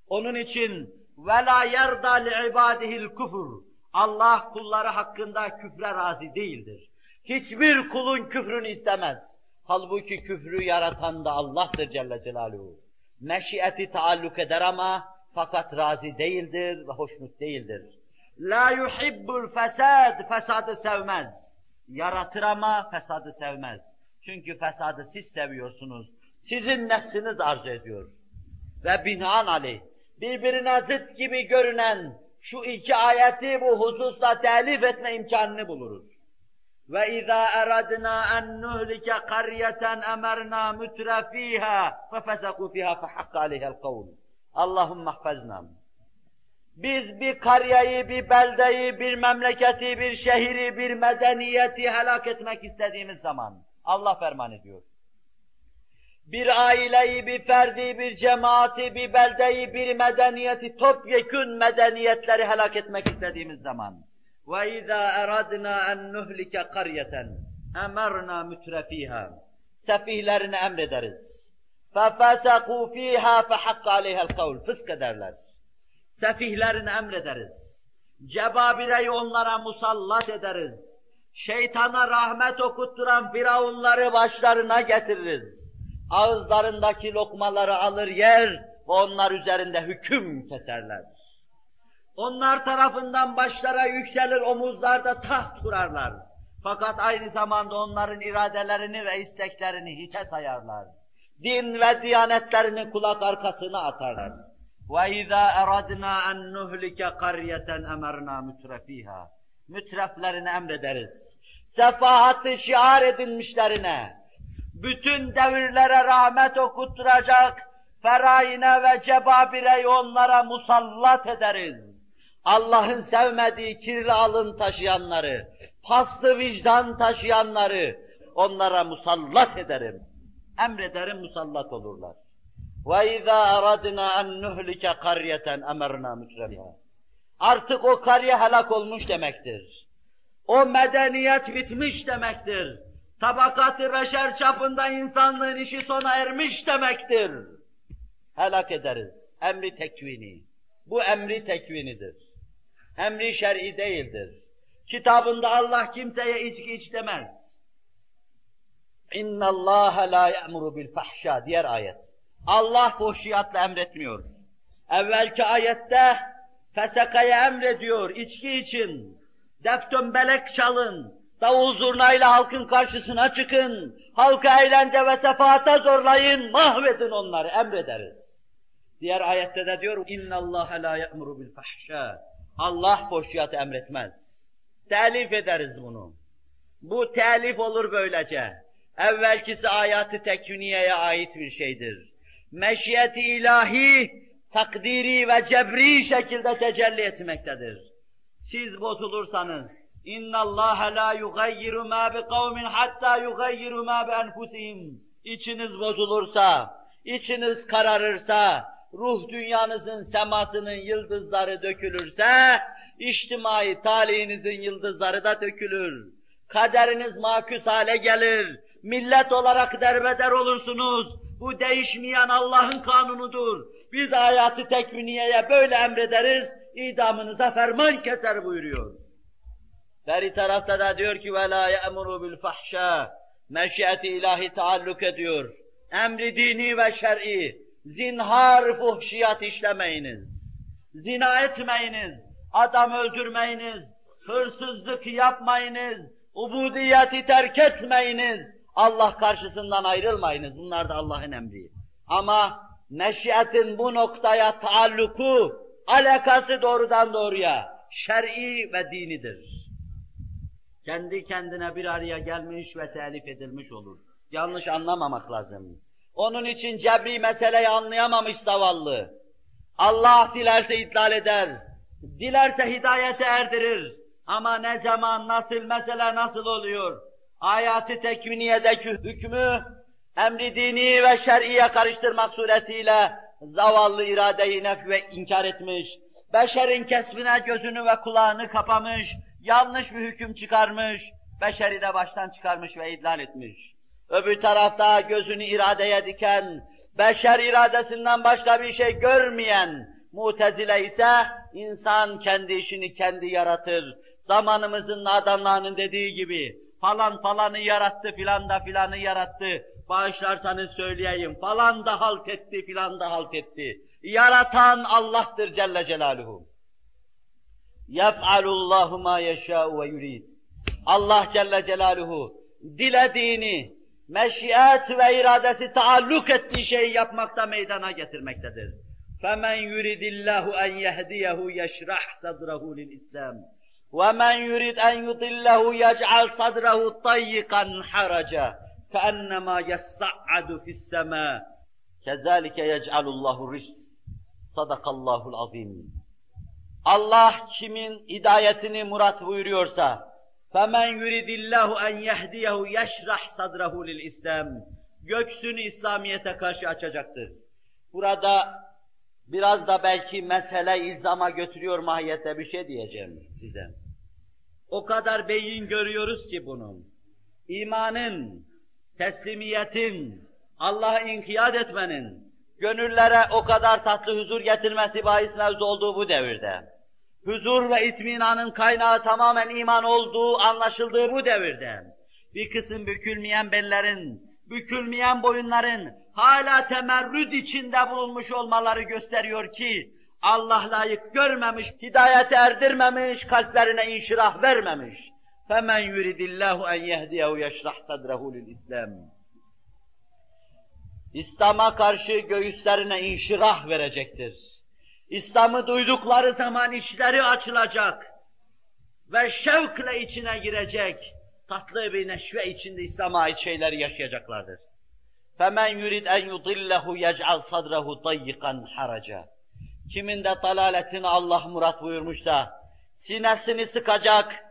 Onun için وَلَا يَرْضَى لِعِبَادِهِ الْكُفُرُ Allah kulları hakkında küfre razı değildir. Hiçbir kulun küfrünü istemez. Halbuki küfrü yaratan da Allah'tır Celle Celaluhu. Meşiyeti taalluk eder ama fakat razı değildir ve hoşnut değildir. La yuhibbul fesad, fesadı sevmez. Yaratır ama fesadı sevmez. Çünkü fesadı siz seviyorsunuz. Sizin nefsiniz arzu ediyor. Ve binaenaleyh birbirine zıt gibi görünen şu iki ayeti bu hususta telif etme imkanını buluruz. Ve izâ eradnâ en nuhlike qaryeten emerna mutrefîhâ fefesakû fîhâ fehakka aleyhel kavl. Allahümme ahfazna. Biz bir karyeyi, bir beldeyi, bir memleketi, bir şehri, bir medeniyeti helak etmek istediğimiz zaman Allah ferman ediyor. Bir aileyi, bir ferdi, bir cemaati, bir beldeyi, bir medeniyeti, topyekün medeniyetleri helak etmek istediğimiz zaman وَاِذَا اَرَدْنَا اَنْ نُهْلِكَ قَرْيَةً اَمَرْنَا مُتْرَف۪يهَا Sefihlerini emrederiz. فَفَسَقُوا ف۪يهَا فَحَقَّ عَلَيْهَا الْقَوْلِ Fısk ederler. Sefihlerini emrederiz. Cebabireyi onlara musallat ederiz. Şeytana rahmet okutturan firavunları başlarına getiririz. Ağızlarındaki lokmaları alır yer ve onlar üzerinde hüküm keserler. Onlar tarafından başlara yükselir, omuzlarda taht kurarlar. Fakat aynı zamanda onların iradelerini ve isteklerini hiçe sayarlar. Din ve diyanetlerini kulak arkasına atarlar. وَاِذَا اَرَدْنَا اَنْ نُهْلِكَ قَرْيَةً اَمَرْنَا مُتْرَف۪يهَا Mütreflerini emrederiz. Sefahatı şiar edinmişlerine, bütün devirlere rahmet okutturacak feraine ve cebabireyi onlara musallat ederiz. Allah'ın sevmediği kirli alın taşıyanları, paslı vicdan taşıyanları onlara musallat ederim. Emrederim, musallat olurlar. وَاِذَا اَرَدْنَا اَنْ نُهْلِكَ قَرْيَةً اَمَرْنَا مُتْرَف۪يهَا Artık o karye helak olmuş demektir. O medeniyet bitmiş demektir. Tabakat-ı beşer çapında insanlığın işi sona ermiş demektir. Helak ederiz. Emri tekvini. Bu emri tekvinidir. Emri şer'i değildir. Kitabında Allah kimseye içki iç demez. اِنَّ اللّٰهَ لَا يَأْمُرُ بِالْفَحْشَى Diğer ayet. Allah fuhşiyatla emretmiyor. Evvelki ayette fesekaya emrediyor, içki için. Deftömbelek çalın, Davul zurnayla halkın karşısına çıkın, halkı eğlence ve sefaata zorlayın, mahvedin onları, emrederiz. Diğer ayette de diyor, اِنَّ اللّٰهَ لَا يَأْمُرُ بِالْفَحْشَى Allah boşiyatı emretmez. Telif ederiz bunu. Bu telif olur böylece. Evvelkisi ayat-ı tekviniye ait bir şeydir. Meşiyet-i ilahi, takdiri ve cebri şekilde tecelli etmektedir. Siz bozulursanız, اِنَّ اللّٰهَ لَا يُغَيِّرُ مَا بِقَوْمٍ حَتَّى يُغَيِّرُ مَا بِأَنْفُسِهِمْ İçiniz bozulursa, içiniz kararırsa, ruh dünyanızın semasının yıldızları dökülürse, içtimai talihinizin yıldızları da dökülür. Kaderiniz makus hale gelir, millet olarak derbeder olursunuz. Bu değişmeyen Allah'ın kanunudur. Biz hayatı tekviniyeye böyle emrederiz, idamınıza ferman keser buyuruyor. Beri tarafta da diyor ki وَلَا يَأْمُرُ بِالْفَحْشَى Meşiyet-i ilahi taalluk ediyor. Emri dini ve şer'i, zinhar fuhşiyat işlemeyiniz, zina etmeyiniz, adam öldürmeyiniz, hırsızlık yapmayınız, ubudiyeti terk etmeyiniz, Allah karşısından ayrılmayınız. Bunlar da Allah'ın emri. Ama meşiyetin bu noktaya taalluku, alakası doğrudan doğruya şer'i ve dinidir. Kendi kendine bir araya gelmiş ve telif edilmiş olur. Yanlış anlamamak lazım. Onun için cebri meseleyi anlayamamış zavallı. Allah dilerse idlal eder, dilerse hidayete erdirir. Ama ne zaman, nasıl, mesele nasıl oluyor? Ayat-ı tekviniyedeki hükmü, emri dini ve şer'iye karıştırmak suretiyle zavallı irade-i nefs inkar etmiş, beşerin kesbine gözünü ve kulağını kapamış, yanlış bir hüküm çıkarmış, beşeri de baştan çıkarmış ve idlal etmiş. Öbür tarafta gözünü iradeye diken, beşer iradesinden başka bir şey görmeyen Mu'tezile ise insan kendi işini kendi yaratır. Zamanımızın adamlarının dediği gibi falan falanı yarattı, filan da filanı yarattı. Bağışlarsanız söyleyeyim, falan da halt etti, filan da halt etti. Yaratan Allah'tır Celle Celaluhu. يَفْعَلُ اللّٰهُ مَا يَشَاءُ وَيُرِيدُ Allah Celle Celaluhu dilediğini, meşiyet ve iradesi taalluk ettiği şeyi yapmakta meydana getirmektedir. فَمَنْ يُرِدِ اللّٰهُ اَنْ يَهْدِيَهُ يَشْرَحْ صَدْرَهُ لِلْإِسْلَامِ وَمَنْ يُرِدْ اَنْ يُضِلَّهُ يَجْعَلْ صَدْرَهُ ضَيِّقًا حَرَجًا كَأَنَّمَا يَصَّعَّدُ فِي السَّمَاءِ كَذَٰلِكَ يَجْعَلُ اللّٰهُ الرِّجْسَ صَدَقَ اللّٰهُ الْعَظِيمِ Allah kimin hidayetini murat buyuruyorsa فَمَنْ يُرِدِ اللّٰهُ اَنْ يَهْدِيَهُ يَشْرَحْ صَدْرَهُ لِلْإِسْلَامِ Göksünü İslamiyet'e karşı açacaktır. Burada biraz da belki mesele ilzama götürüyor mahiyette bir şey diyeceğim size. O kadar beyin görüyoruz ki bunun. İmanın, teslimiyetin, Allah'a inkiyat etmenin, gönüllere o kadar tatlı huzur getirmesi bahis mevzu olduğu bu devirde. Huzur ve itminanın kaynağı tamamen iman olduğu anlaşıldığı bu devirde. Bir kısım bükülmeyen bellerin, bükülmeyen boyunların hala temerrüd içinde bulunmuş olmaları gösteriyor ki Allah layık görmemiş, hidayete erdirmemiş, kalplerine inşirah vermemiş. فَمَنْ يُرِدِ اللّٰهُ اَنْ يَهْدِيَهُ يَشْرَحْ صَدْرَهُ لِلْإِسْلَامِ İslam'a karşı göğüslerine inşirah verecektir. İslam'ı duydukları zaman içleri açılacak ve şevkle içine girecek, tatlı bir neşve içinde İslam'a ait şeyleri yaşayacaklardır. فَمَنْ يُرِدْ اَنْ يُضِلَّهُ يَجْعَلْ صَدْرَهُ ضَيِّقًا حَرَجًا Kimin de dalaletini Allah murat buyurmuşsa, sinesini sıkacak,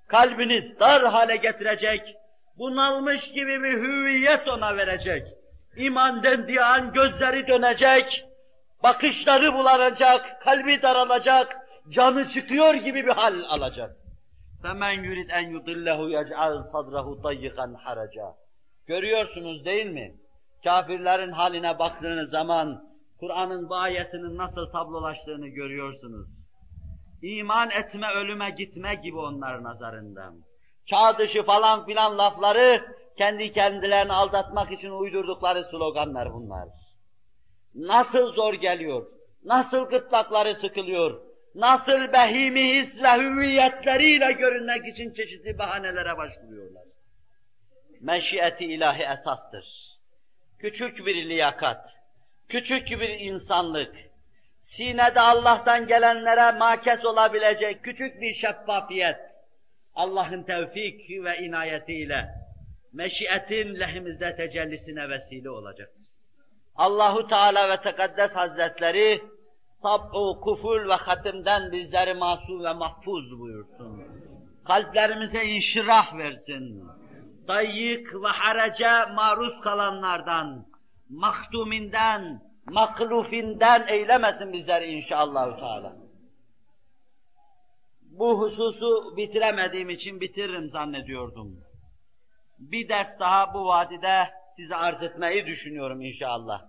kalbini dar hale getirecek, bunalmış gibi bir hüviyet ona verecek. İman dendiği an gözleri dönecek, bakışları bulanacak, kalbi daralacak, canı çıkıyor gibi bir hal alacak. فَمَنْ يُرِدْ اَنْ يُضِلَّهُ يَجْعَلْ صَدْرَهُ ضَيِّقًا حَرَجًا Görüyorsunuz değil mi? Kafirlerin haline baktığınız zaman, Kur'an'ın bu ayetinin nasıl tablolaştığını görüyorsunuz. İman etme, ölüme gitme gibi onların nazarında. Çağ dışı falan filan lafları, kendi kendilerini aldatmak için uydurdukları sloganlar bunlar. Nasıl zor geliyor, nasıl gırtlakları sıkılıyor, nasıl behîmi his ve hüviyetleriyle görünmek için çeşitli bahanelere başvuruyorlar. Meşiyeti ilahi esastır. Küçük bir liyakat, küçük bir insanlık, sinede Allah'tan gelenlere makes olabilecek küçük bir şeffafiyet, Allah'ın tevfik ve inayetiyle meşiyetin lehimizde tecellisine vesile olacaktır. Allahu Teala ve Tekaddes Hazretleri tab-u kuful ve hatimden bizleri masum ve mahfuz buyursun. Kalplerimize inşirah versin. Dayyık ve harece maruz kalanlardan, mahtuminden, maklufinden eylemesin bizleri inşallah Teala. Bu hususu bitiremediğim için bitiririm zannediyordum. Bir ders daha bu vadide size arz etmeyi düşünüyorum inşallah.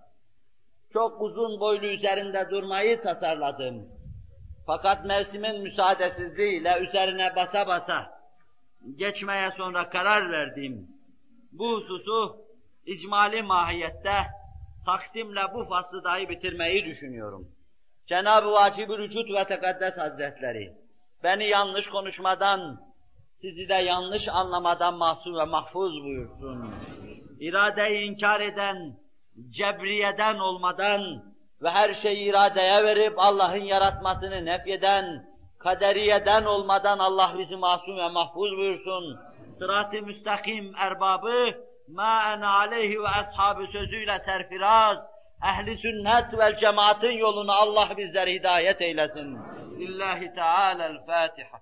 Çok uzun boylu üzerinde durmayı tasarladım. Fakat mevsimin müsaadesizliğiyle üzerine basa basa geçmeye sonra karar verdiğim bu hususu icmali mahiyette takdimle bu faslı dahi bitirmeyi düşünüyorum. Cenab-ı Vacib-ül Vücud ve Tekaddes Hazretleri beni yanlış konuşmadan, sizi de yanlış anlamadan masum ve mahfuz buyursun. İradeyi inkar eden, cebriyeden olmadan ve her şeyi iradeye verip Allah'ın yaratmasını nefyeden, kaderiyeden olmadan Allah bizi masum ve mahfuz buyursun. Sırat-ı müstakim erbabı, mâ ene aleyhi ve ashabı sözüyle serfiraz, ehli sünnet vel cemaatin yolunu Allah bizleri hidayet eylesin. Lillahi Teala'l-Fatiha.